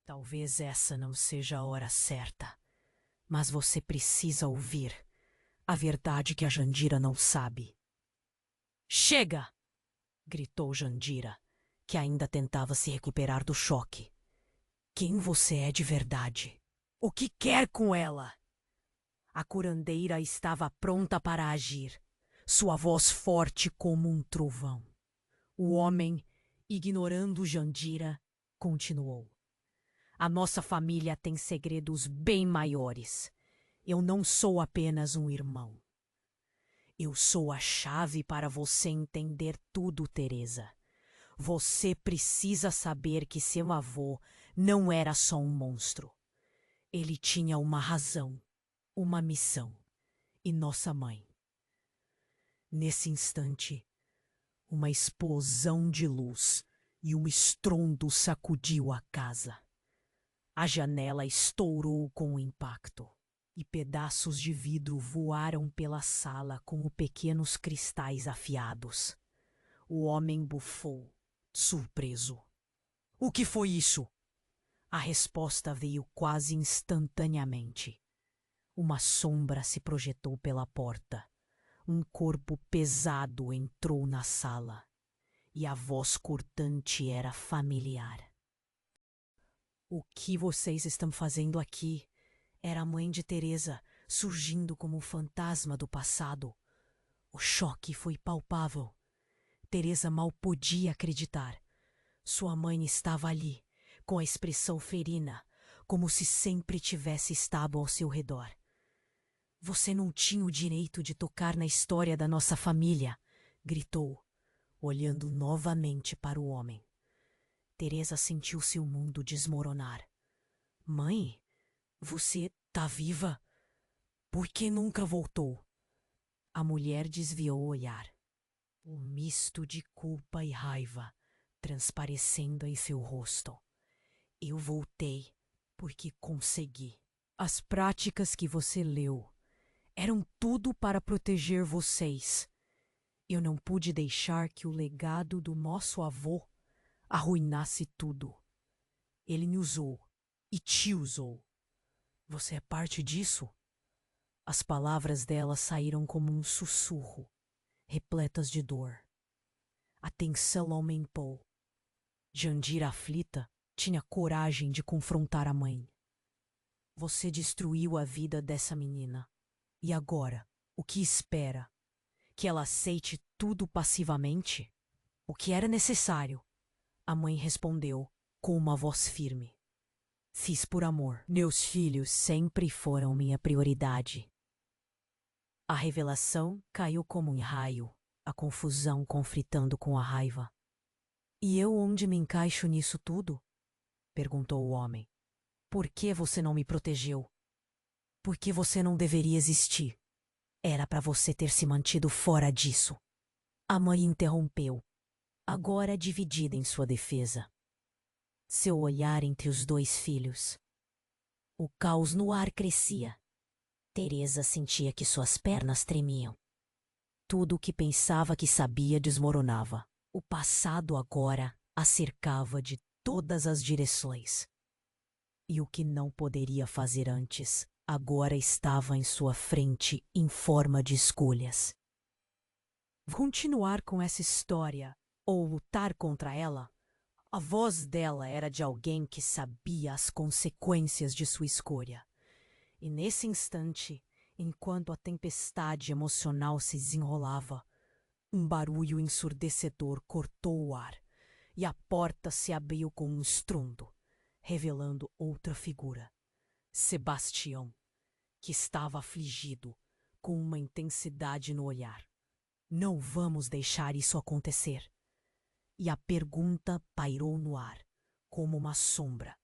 [SPEAKER 1] Talvez essa não seja a hora certa, mas você precisa ouvir a verdade que a Jandira não sabe. Chega! Gritou Jandira, que ainda tentava se recuperar do choque. Quem você é de verdade? O que quer com ela? A curandeira estava pronta para agir, sua voz forte como um trovão. O homem, ignorando Jandira, continuou. A nossa família tem segredos bem maiores. Eu não sou apenas um irmão. Eu sou a chave para você entender tudo, Teresa. Você precisa saber que seu avô não era só um monstro. Ele tinha uma razão, uma missão. E nossa mãe. Nesse instante, uma explosão de luz e um estrondo sacudiu a casa. A janela estourou com o impacto e pedaços de vidro voaram pela sala como pequenos cristais afiados. O homem bufou, surpreso. O que foi isso? A resposta veio quase instantaneamente. Uma sombra se projetou pela porta. Um corpo pesado entrou na sala. E a voz cortante era familiar. O que vocês estão fazendo aqui? Era a mãe de Teresa, surgindo como um fantasma do passado. O choque foi palpável. Teresa mal podia acreditar. Sua mãe estava ali, com a expressão ferina, como se sempre tivesse estado ao seu redor. Você não tinha o direito de tocar na história da nossa família, gritou, olhando novamente para o homem. Teresa sentiu seu mundo desmoronar. Mãe, você tá viva? Por que nunca voltou? A mulher desviou o olhar. Um misto de culpa e raiva transparecendo em seu rosto. Eu voltei porque consegui. As práticas que você leu eram tudo para proteger vocês. Eu não pude deixar que o legado do nosso avô arruinasse tudo. Ele me usou e te usou. Você é parte disso? As palavras dela saíram como um sussurro, repletas de dor. A tensão aumentou. Jandira, aflita, tinha coragem de confrontar a mãe. Você destruiu a vida dessa menina. E agora, o que espera? Que ela aceite tudo passivamente? O que era necessário? A mãe respondeu, com uma voz firme. Fiz por amor. Meus filhos sempre foram minha prioridade. A revelação caiu como um raio, a confusão conflitando com a raiva. E eu onde me encaixo nisso tudo? Perguntou o homem. Por que você não me protegeu? Por que você não deveria existir? Era para você ter se mantido fora disso. A mãe interrompeu, agora dividida em sua defesa. Seu olhar entre os dois filhos. O caos no ar crescia. Teresa sentia que suas pernas tremiam. Tudo o que pensava que sabia desmoronava. O passado agora a cercava de todas as direções. E o que não poderia fazer antes, agora estava em sua frente em forma de escolhas. Continuar com essa história, ou lutar contra ela? A voz dela era de alguém que sabia as consequências de sua escolha. E nesse instante, enquanto a tempestade emocional se desenrolava, um barulho ensurdecedor cortou o ar, e a porta se abriu com um estrondo, revelando outra figura. Sebastião, que estava afligido, com uma intensidade no olhar. Não vamos deixar isso acontecer. E a pergunta pairou no ar, como uma sombra.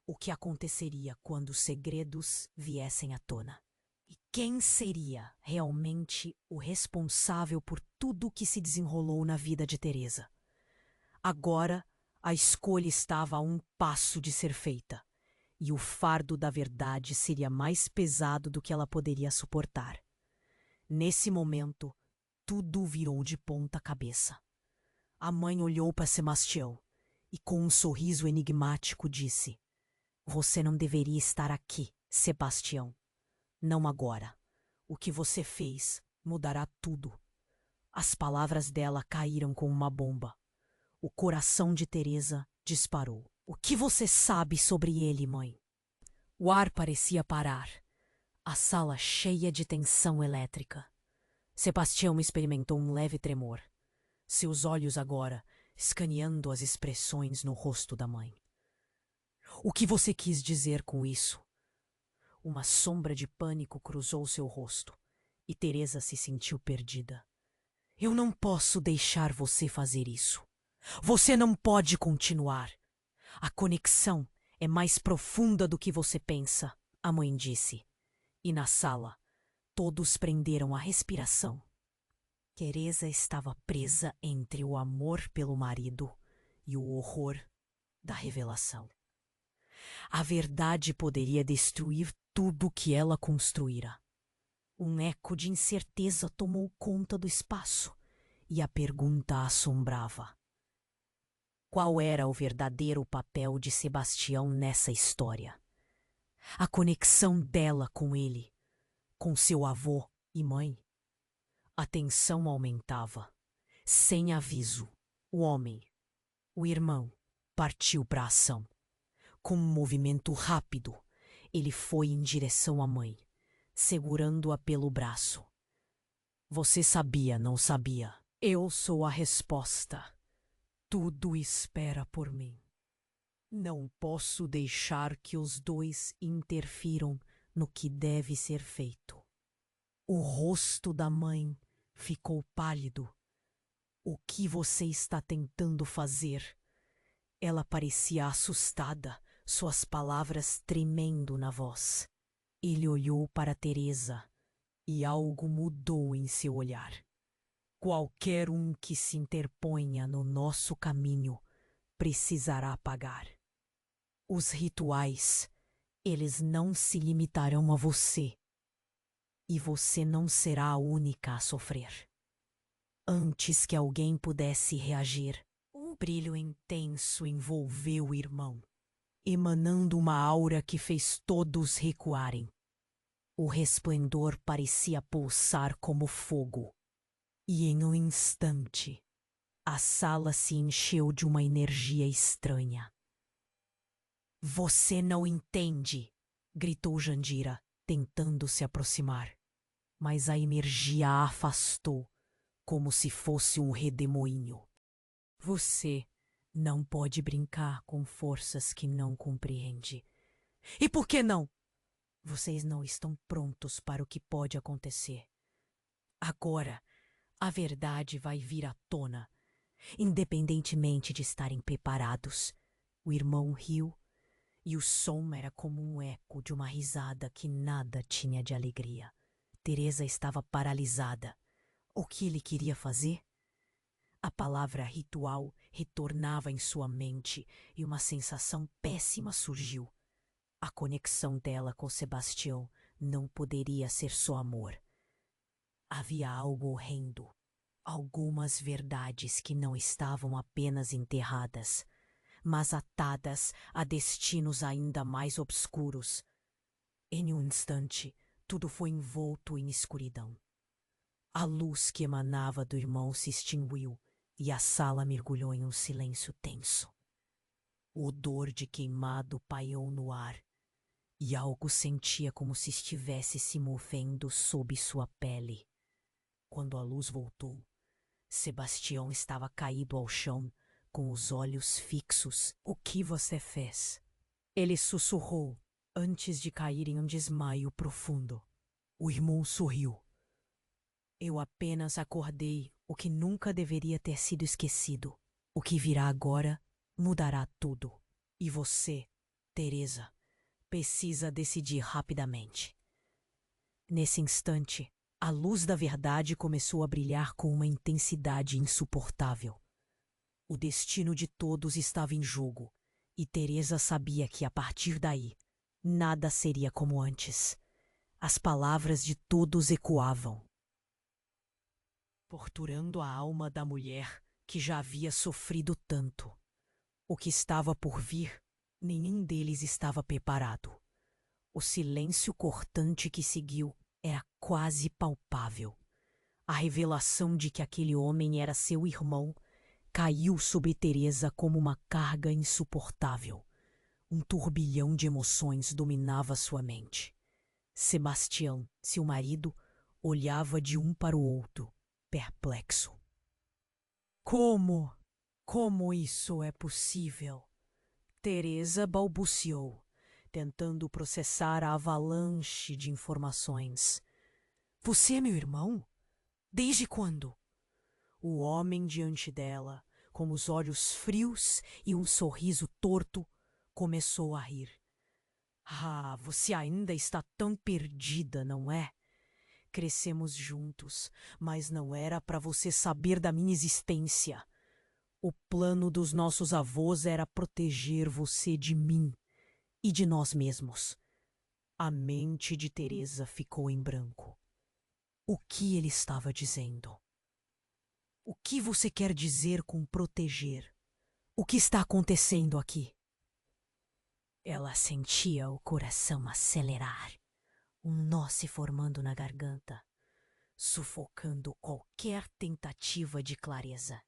[SPEAKER 1] O que aconteceria quando os segredos viessem à tona? E quem seria realmente o responsável por tudo o que se desenrolou na vida de Teresa? Agora, a escolha estava a um passo de ser feita, e o fardo da verdade seria mais pesado do que ela poderia suportar. Nesse momento, tudo virou de ponta cabeça. A mãe olhou para Sebastião e, com um sorriso enigmático, disse: Você não deveria estar aqui, Sebastião. Não agora. O que você fez mudará tudo. As palavras dela caíram como uma bomba. O coração de Teresa disparou. O que você sabe sobre ele, mãe? O ar parecia parar. A sala cheia de tensão elétrica. Sebastião experimentou um leve tremor. Seus olhos agora escaneando as expressões no rosto da mãe. O que você quis dizer com isso? Uma sombra de pânico cruzou seu rosto, e Teresa se sentiu perdida. Eu não posso deixar você fazer isso. Você não pode continuar. A conexão é mais profunda do que você pensa, a mãe disse. E na sala, todos prenderam a respiração. Teresa estava presa entre o amor pelo marido e o horror da revelação. A verdade poderia destruir tudo o que ela construíra. Um eco de incerteza tomou conta do espaço e a pergunta a assombrava. Qual era o verdadeiro papel de Sebastião nessa história? A conexão dela com ele, com seu avô e mãe? A tensão aumentava. Sem aviso, o homem, o irmão, partiu para a ação. Com um movimento rápido, ele foi em direção à mãe, segurando-a pelo braço. Você sabia, não sabia? Eu sou a resposta. Tudo espera por mim. Não posso deixar que os dois interfiram no que deve ser feito. O rosto da mãe ficou pálido. O que você está tentando fazer? Ela parecia assustada, suas palavras tremendo na voz. Ele olhou para Teresa e algo mudou em seu olhar. Qualquer um que se interponha no nosso caminho precisará pagar. Os rituais, eles não se limitarão a você. E você não será a única a sofrer. Antes que alguém pudesse reagir, um brilho intenso envolveu o irmão, emanando uma aura que fez todos recuarem. O resplendor parecia pulsar como fogo. E em um instante, a sala se encheu de uma energia estranha. Você não entende, gritou Jandira, tentando se aproximar. Mas a energia a afastou, como se fosse um redemoinho. Você não pode brincar com forças que não compreende. E por que não? Vocês não estão prontos para o que pode acontecer. Agora, a verdade vai vir à tona, independentemente de estarem preparados. O irmão riu, e o som era como um eco de uma risada que nada tinha de alegria. Teresa estava paralisada. O que ele queria fazer? A palavra ritual retornava em sua mente e uma sensação péssima surgiu. A conexão dela com Sebastião não poderia ser só amor. Havia algo horrendo, algumas verdades que não estavam apenas enterradas, mas atadas a destinos ainda mais obscuros. Em um instante, tudo foi envolto em escuridão. A luz que emanava do irmão se extinguiu e a sala mergulhou em um silêncio tenso. O odor de queimado pairou no ar e algo sentia como se estivesse se movendo sob sua pele. Quando a luz voltou, Sebastião estava caído ao chão, com os olhos fixos. O que você fez? Ele sussurrou, antes de cair em um desmaio profundo. O irmão sorriu. Eu apenas acordei o que nunca deveria ter sido esquecido. O que virá agora mudará tudo. E você, Teresa, precisa decidir rapidamente. Nesse instante, a luz da verdade começou a brilhar com uma intensidade insuportável. O destino de todos estava em jogo, e Teresa sabia que, a partir daí, nada seria como antes. As palavras de todos ecoavam, torturando a alma da mulher que já havia sofrido tanto. O que estava por vir, nenhum deles estava preparado. O silêncio cortante que seguiu era quase palpável. A revelação de que aquele homem era seu irmão caiu sobre Teresa como uma carga insuportável. Um turbilhão de emoções dominava sua mente. Sebastião, seu marido, olhava de um para o outro, perplexo. Como? Como isso é possível? Teresa balbuciou, tentando processar a avalanche de informações. Você é meu irmão? Desde quando? O homem diante dela, com os olhos frios e um sorriso torto, começou a rir. Ah, você ainda está tão perdida, não é? Crescemos juntos, mas não era para você saber da minha existência. O plano dos nossos avós era proteger você de mim e de nós mesmos. A mente de Teresa ficou em branco. O que ele estava dizendo? O que você quer dizer com proteger? O que está acontecendo aqui? Ela sentia o coração acelerar, um nó se formando na garganta, sufocando qualquer tentativa de clareza.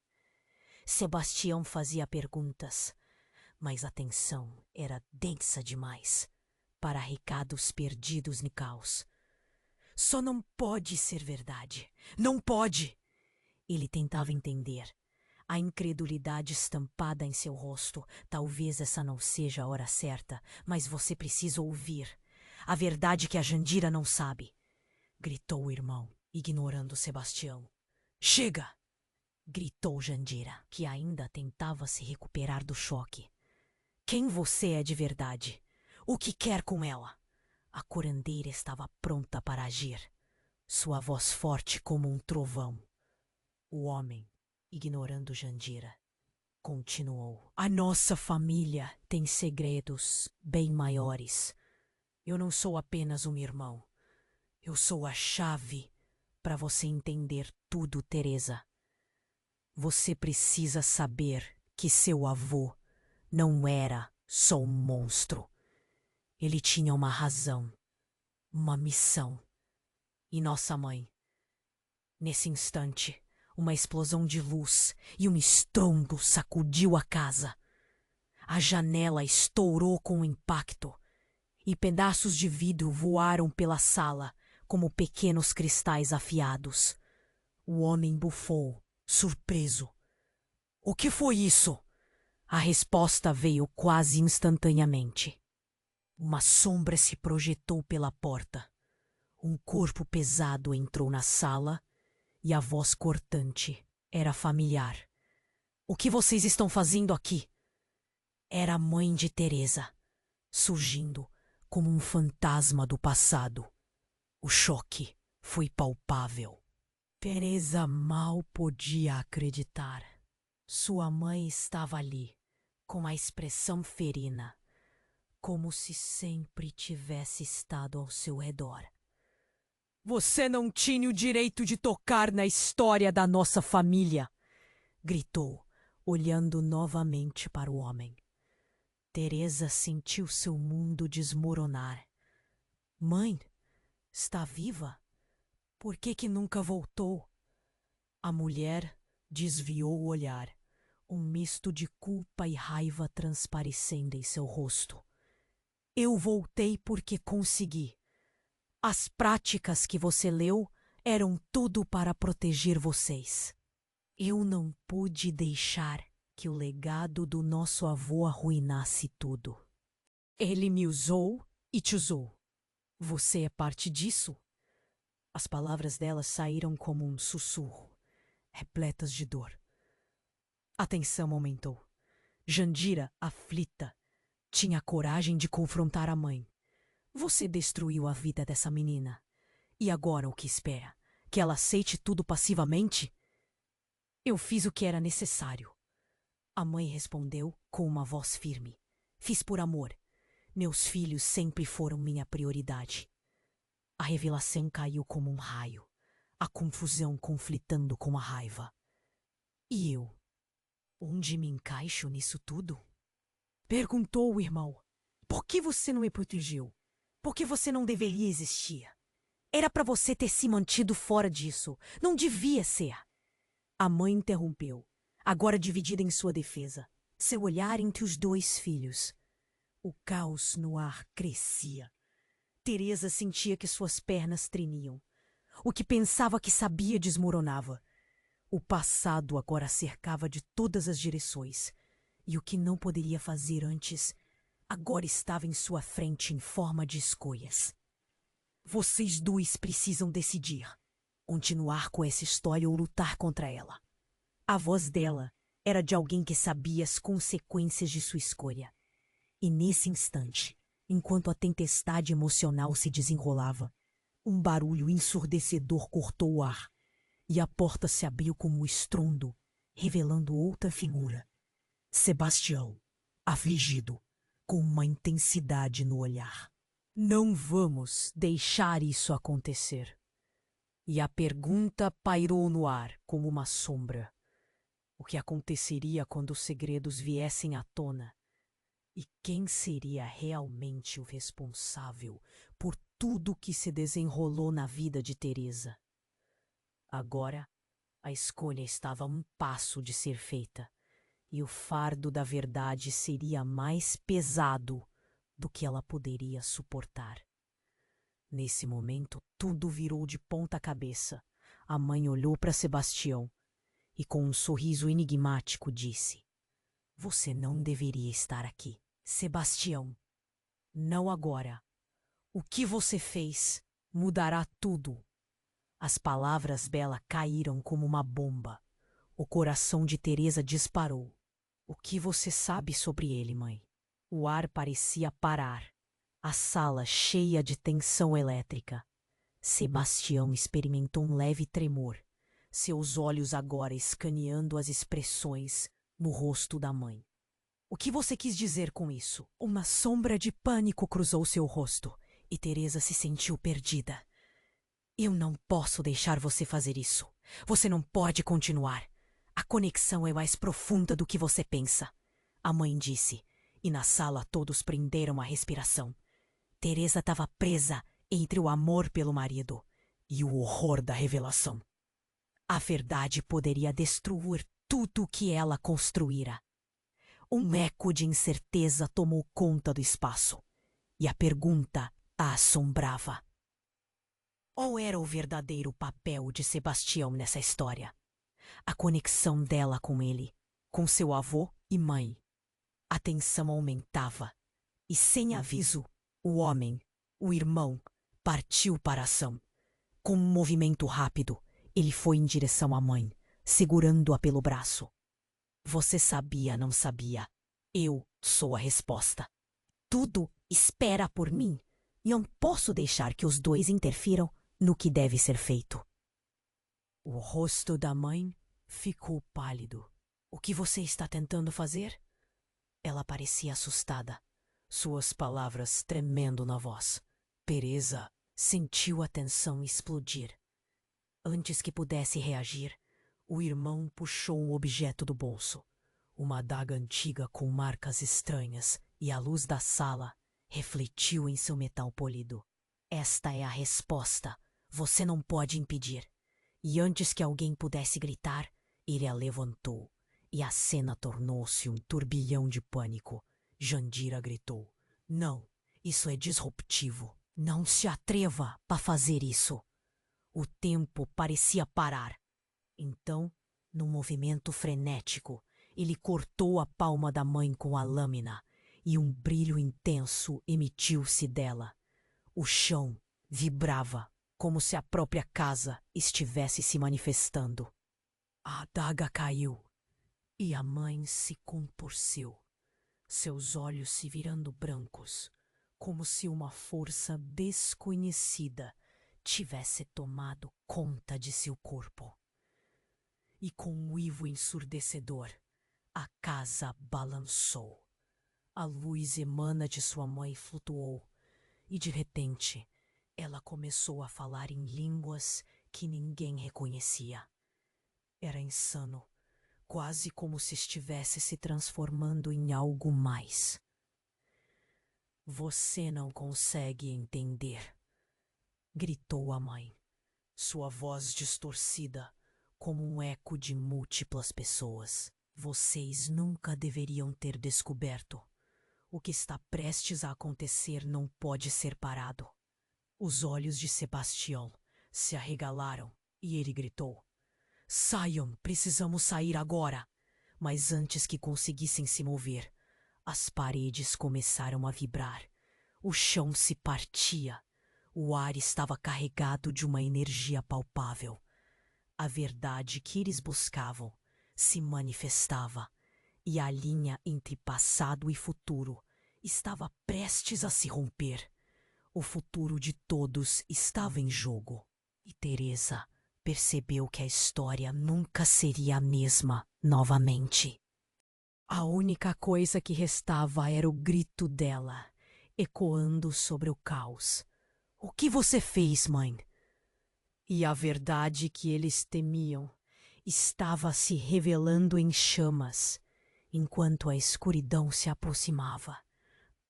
[SPEAKER 1] Sebastião fazia perguntas, mas a tensão era densa demais para recados perdidos no caos. Só não pode ser verdade. Não pode! Ele tentava entender. A incredulidade estampada em seu rosto. Talvez essa não seja a hora certa, mas você precisa ouvir. A verdade que a Jandira não sabe. Gritou o irmão, ignorando Sebastião. Chega! Gritou Jandira, que ainda tentava se recuperar do choque. Quem você é de verdade? O que quer com ela? A curandeira estava pronta para agir. Sua voz forte como um trovão. O homem, ignorando Jandira, continuou. A nossa família tem segredos bem maiores. Eu não sou apenas um irmão. Eu sou a chave para você entender tudo, Teresa. Você precisa saber que seu avô não era só um monstro. Ele tinha uma razão, uma missão. E nossa mãe? Nesse instante, uma explosão de luz e um estrondo sacudiu a casa. A janela estourou com o impacto e pedaços de vidro voaram pela sala como pequenos cristais afiados. O homem bufou, surpreso. O que foi isso? A resposta veio quase instantaneamente. Uma sombra se projetou pela porta. Um corpo pesado entrou na sala e a voz cortante era familiar. O que vocês estão fazendo aqui? Era a mãe de Teresa, surgindo como um fantasma do passado. O choque foi palpável. Teresa mal podia acreditar. Sua mãe estava ali, com a expressão ferina, como se sempre tivesse estado ao seu redor. Você não tinha o direito de tocar na história da nossa família, gritou, olhando novamente para o homem. Teresa sentiu seu mundo desmoronar. Mãe, está viva? Por que nunca voltou? A mulher desviou o olhar, um misto de culpa e raiva transparecendo em seu rosto. Eu voltei porque consegui. As práticas que você leu eram tudo para proteger vocês. Eu não pude deixar que o legado do nosso avô arruinasse tudo. Ele me usou e te usou. Você é parte disso? As palavras dela saíram como um sussurro, repletas de dor. A tensão aumentou. Jandira, aflita, tinha coragem de confrontar a mãe. Você destruiu a vida dessa menina. E agora o que espera? Que ela aceite tudo passivamente? Eu fiz o que era necessário. A mãe respondeu com uma voz firme. Fiz por amor. Meus filhos sempre foram minha prioridade. A revelação caiu como um raio, a confusão conflitando com a raiva. E eu? Onde me encaixo nisso tudo? Perguntou o irmão. Por que você não me protegeu? Por que você não deveria existir? Era para você ter se mantido fora disso. Não devia ser. A mãe interrompeu, agora dividida em sua defesa. Seu olhar entre os dois filhos. O caos no ar crescia. Teresa sentia que suas pernas tremiam. O que pensava que sabia desmoronava. O passado agora cercava de todas as direções. E o que não poderia fazer antes, agora estava em sua frente em forma de escolhas. Vocês dois precisam decidir. Continuar com essa história ou lutar contra ela. A voz dela era de alguém que sabia as consequências de sua escolha. E nesse instante, enquanto a tempestade emocional se desenrolava, um barulho ensurdecedor cortou o ar, e a porta se abriu com um estrondo, revelando outra figura. Sebastião, afligido, com uma intensidade no olhar. Não vamos deixar isso acontecer. E a pergunta pairou no ar como uma sombra. O que aconteceria quando os segredos viessem à tona? E quem seria realmente o responsável por tudo que se desenrolou na vida de Teresa? Agora, a escolha estava a um passo de ser feita, e o fardo da verdade seria mais pesado do que ela poderia suportar. Nesse momento, tudo virou de ponta cabeça. A mãe olhou para Sebastião e, com um sorriso enigmático, disse: Você não deveria estar aqui. Sebastião, não agora. O que você fez mudará tudo. As palavras dela caíram como uma bomba. O coração de Teresa disparou. O que você sabe sobre ele, mãe? O ar parecia parar. A sala cheia de tensão elétrica. Sebastião experimentou um leve tremor, seus olhos agora escaneando as expressões no rosto da mãe. O que você quis dizer com isso? Uma sombra de pânico cruzou seu rosto e Teresa se sentiu perdida. Eu não posso deixar você fazer isso. Você não pode continuar. A conexão é mais profunda do que você pensa. A mãe disse, e na sala todos prenderam a respiração. Teresa estava presa entre o amor pelo marido e o horror da revelação. A verdade poderia destruir tudo o que ela construíra. Um eco de incerteza tomou conta do espaço, e a pergunta a assombrava. Qual era o verdadeiro papel de Sebastião nessa história? A conexão dela com ele, com seu avô e mãe. A tensão aumentava, e sem aviso, o homem, o irmão, partiu para a ação. Com um movimento rápido, ele foi em direção à mãe, segurando-a pelo braço. Você sabia, não sabia? Eu sou a resposta. Tudo espera por mim. E não posso deixar que os dois interfiram no que deve ser feito. O rosto da mãe ficou pálido. O que você está tentando fazer? Ela parecia assustada, suas palavras tremendo na voz. Teresa sentiu a tensão explodir. Antes que pudesse reagir, o irmão puxou um objeto do bolso. Uma adaga antiga com marcas estranhas, e a luz da sala refletiu em seu metal polido. Esta é a resposta. Você não pode impedir. E antes que alguém pudesse gritar, ele a levantou, e a cena tornou-se um turbilhão de pânico. Jandira gritou: Não, isso é disruptivo. Não se atreva a fazer isso. O tempo parecia parar. Então, num movimento frenético, ele cortou a palma da mãe com a lâmina, e um brilho intenso emitiu-se dela. O chão vibrava, como se a própria casa estivesse se manifestando. A adaga caiu, e a mãe se contorceu, seus olhos se virando brancos, como se uma força desconhecida tivesse tomado conta de seu corpo. E com um uivo ensurdecedor, a casa balançou. A luz emana de sua mãe flutuou, e de repente ela começou a falar em línguas que ninguém reconhecia. Era insano, quase como se estivesse se transformando em algo mais. Você não consegue entender, gritou a mãe, sua voz distorcida como um eco de múltiplas pessoas. Vocês nunca deveriam ter descoberto. O que está prestes a acontecer não pode ser parado. Os olhos de Sebastião se arregalaram e ele gritou: Saiam, precisamos sair agora! Mas antes que conseguissem se mover, as paredes começaram a vibrar. O chão se partia. O ar estava carregado de uma energia palpável. A verdade que eles buscavam se manifestava, e a linha entre passado e futuro estava prestes a se romper. O futuro de todos estava em jogo, e Teresa percebeu que a história nunca seria a mesma novamente. A única coisa que restava era o grito dela, ecoando sobre o caos. "O que você fez, mãe?" E a verdade que eles temiam estava se revelando em chamas, enquanto a escuridão se aproximava,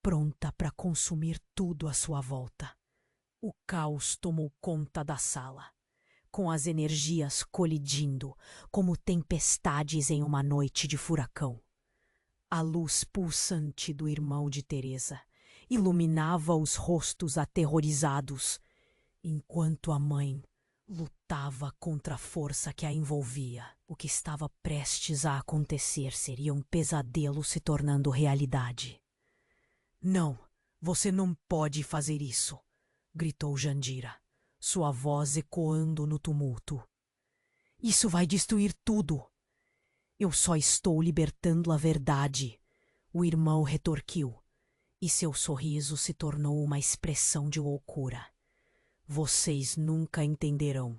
[SPEAKER 1] pronta para consumir tudo à sua volta. O caos tomou conta da sala, com as energias colidindo como tempestades em uma noite de furacão. A luz pulsante do irmão de Teresa iluminava os rostos aterrorizados, enquanto a mãe lutava contra a força que a envolvia. O que estava prestes a acontecer seria um pesadelo se tornando realidade. "Não, você não pode fazer isso!" gritou Jandira, sua voz ecoando no tumulto. "Isso vai destruir tudo!" "Eu só estou libertando a verdade", o irmão retorquiu, e seu sorriso se tornou uma expressão de loucura. "Vocês nunca entenderão.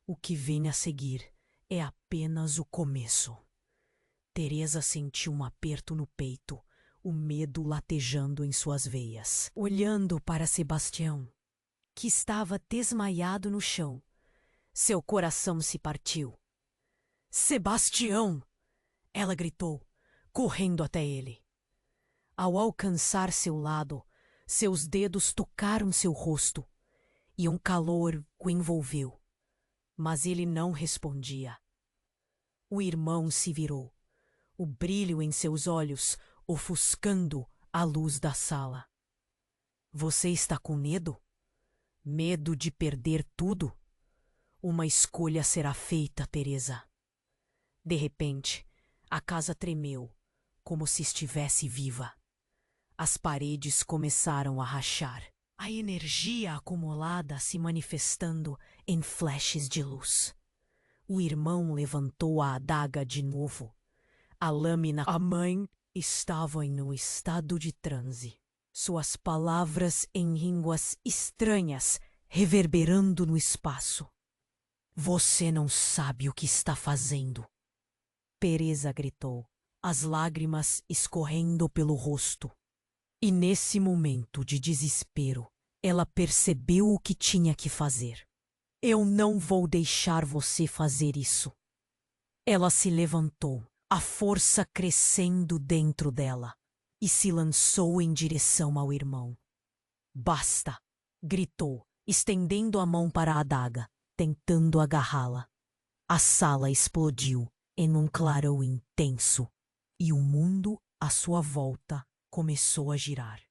[SPEAKER 1] O que vem a seguir é apenas o começo." Teresa sentiu um aperto no peito, o medo latejando em suas veias. Olhando para Sebastião, que estava desmaiado no chão, seu coração se partiu. "Sebastião!" ela gritou, correndo até ele. Ao alcançar seu lado, seus dedos tocaram seu rosto e um calor o envolveu, mas ele não respondia. O irmão se virou, o brilho em seus olhos ofuscando a luz da sala. "Você está com medo? Medo de perder tudo? Uma escolha será feita, Teresa." De repente, a casa tremeu, como se estivesse viva. As paredes começaram a rachar, a energia acumulada se manifestando em flashes de luz. O irmão levantou a adaga de novo. A lâmina. A mãe estava em um estado de transe. Suas palavras em línguas estranhas reverberando no espaço. "Você não sabe o que está fazendo!" Teresa gritou, as lágrimas escorrendo pelo rosto. E nesse momento de desespero, ela percebeu o que tinha que fazer. "Eu não vou deixar você fazer isso." Ela se levantou, a força crescendo dentro dela, e se lançou em direção ao irmão. "Basta!" gritou, estendendo a mão para a adaga, tentando agarrá-la. A sala explodiu em um clarão intenso, e o mundo à sua volta começou a girar.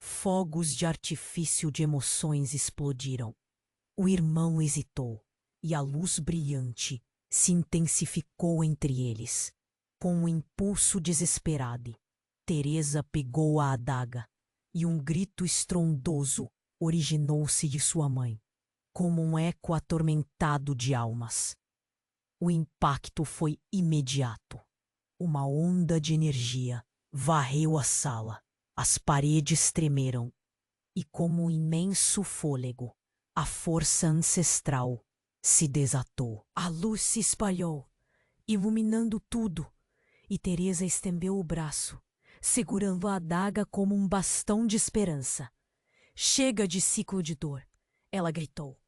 [SPEAKER 1] Fogos de artifício de emoções explodiram. O irmão hesitou, e a luz brilhante se intensificou entre eles. Com um impulso desesperado, Teresa pegou a adaga, e um grito estrondoso originou-se de sua mãe, como um eco atormentado de almas. O impacto foi imediato. Uma onda de energia varreu a sala. As paredes tremeram, e como um imenso fôlego, a força ancestral se desatou. A luz se espalhou, iluminando tudo, e Teresa estendeu o braço, segurando a adaga como um bastão de esperança. "Chega de ciclo de dor!" ela gritou,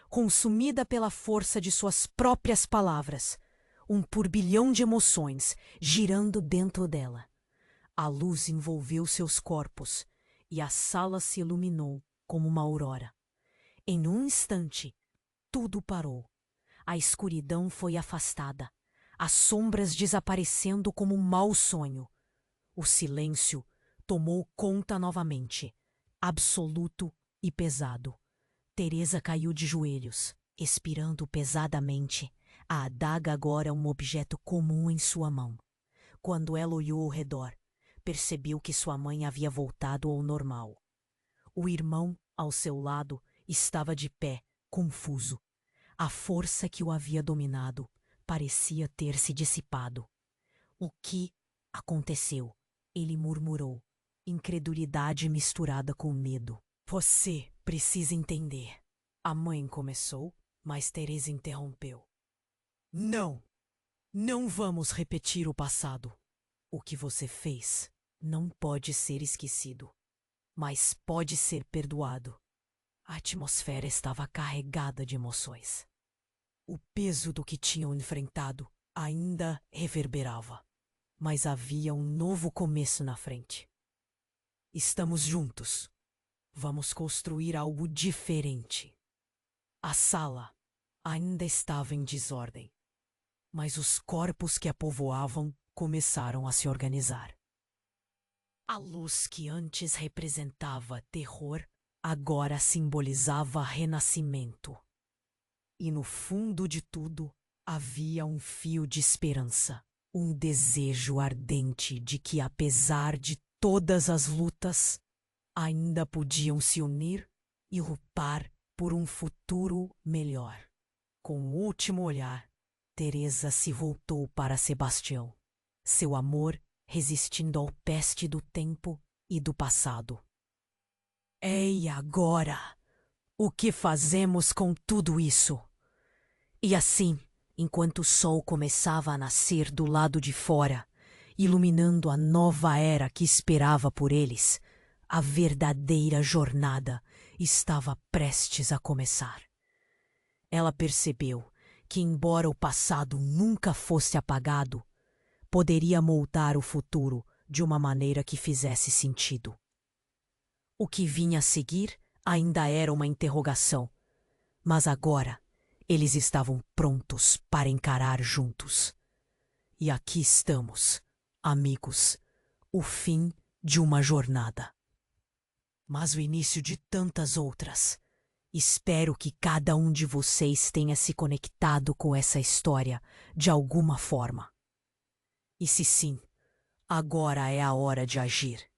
[SPEAKER 1] consumida pela força de suas próprias palavras, um turbilhão de emoções girando dentro dela. A luz envolveu seus corpos e a sala se iluminou como uma aurora. Em um instante, tudo parou. A escuridão foi afastada, as sombras desaparecendo como um mau sonho. O silêncio tomou conta novamente, absoluto e pesado. Teresa caiu de joelhos, expirando pesadamente, a adaga agora um objeto comum em sua mão. Quando ela olhou ao redor, percebeu que sua mãe havia voltado ao normal. O irmão, ao seu lado, Estava de pé, confuso. A força que o havia dominado parecia ter se dissipado. O que aconteceu? Ele murmurou, incredulidade misturada com medo. Você precisa entender. A mãe começou, mas Teresa interrompeu. Não! Não vamos repetir o passado. O que você fez não pode ser esquecido, mas pode ser perdoado. A atmosfera estava carregada de emoções. O peso do que tinham enfrentado ainda reverberava, mas havia um novo começo na frente. Estamos juntos. Vamos construir algo diferente. A sala ainda estava em desordem, mas os corpos que a povoavam começaram a se organizar. A luz que antes representava terror agora simbolizava renascimento. E no fundo de tudo havia um fio de esperança, um desejo ardente de que, apesar de todas as lutas, ainda podiam se unir e lutar por um futuro melhor. Com o último olhar, Teresa se voltou para Sebastião, seu amor resistindo ao peste do tempo e do passado. E agora? O que fazemos com tudo isso? E assim, enquanto o sol começava a nascer do lado de fora, iluminando a nova era que esperava por eles, a verdadeira jornada estava prestes a começar. Ela percebeu que, embora o passado nunca fosse apagado, poderia moldar o futuro de uma maneira que fizesse sentido. O que vinha a seguir ainda era uma interrogação, mas agora eles estavam prontos para encarar juntos. E aqui estamos, amigos, o fim de uma jornada. Mas o início de tantas outras. Espero que cada um de vocês tenha se conectado com essa história de alguma forma. E se sim, agora é a hora de agir.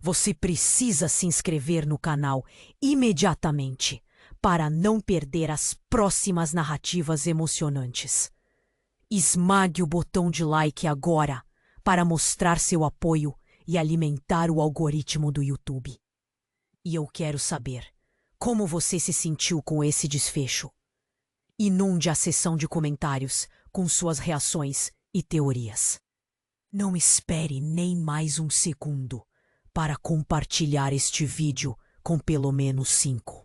[SPEAKER 1] Você precisa se inscrever no canal imediatamente para não perder as próximas narrativas emocionantes. Esmague o botão de like agora para mostrar seu apoio e alimentar o algoritmo do YouTube. E eu quero saber como você se sentiu com esse desfecho. Inunde a seção de comentários com suas reações e teorias. Não espere nem mais um segundo para compartilhar este vídeo com pelo menos 5.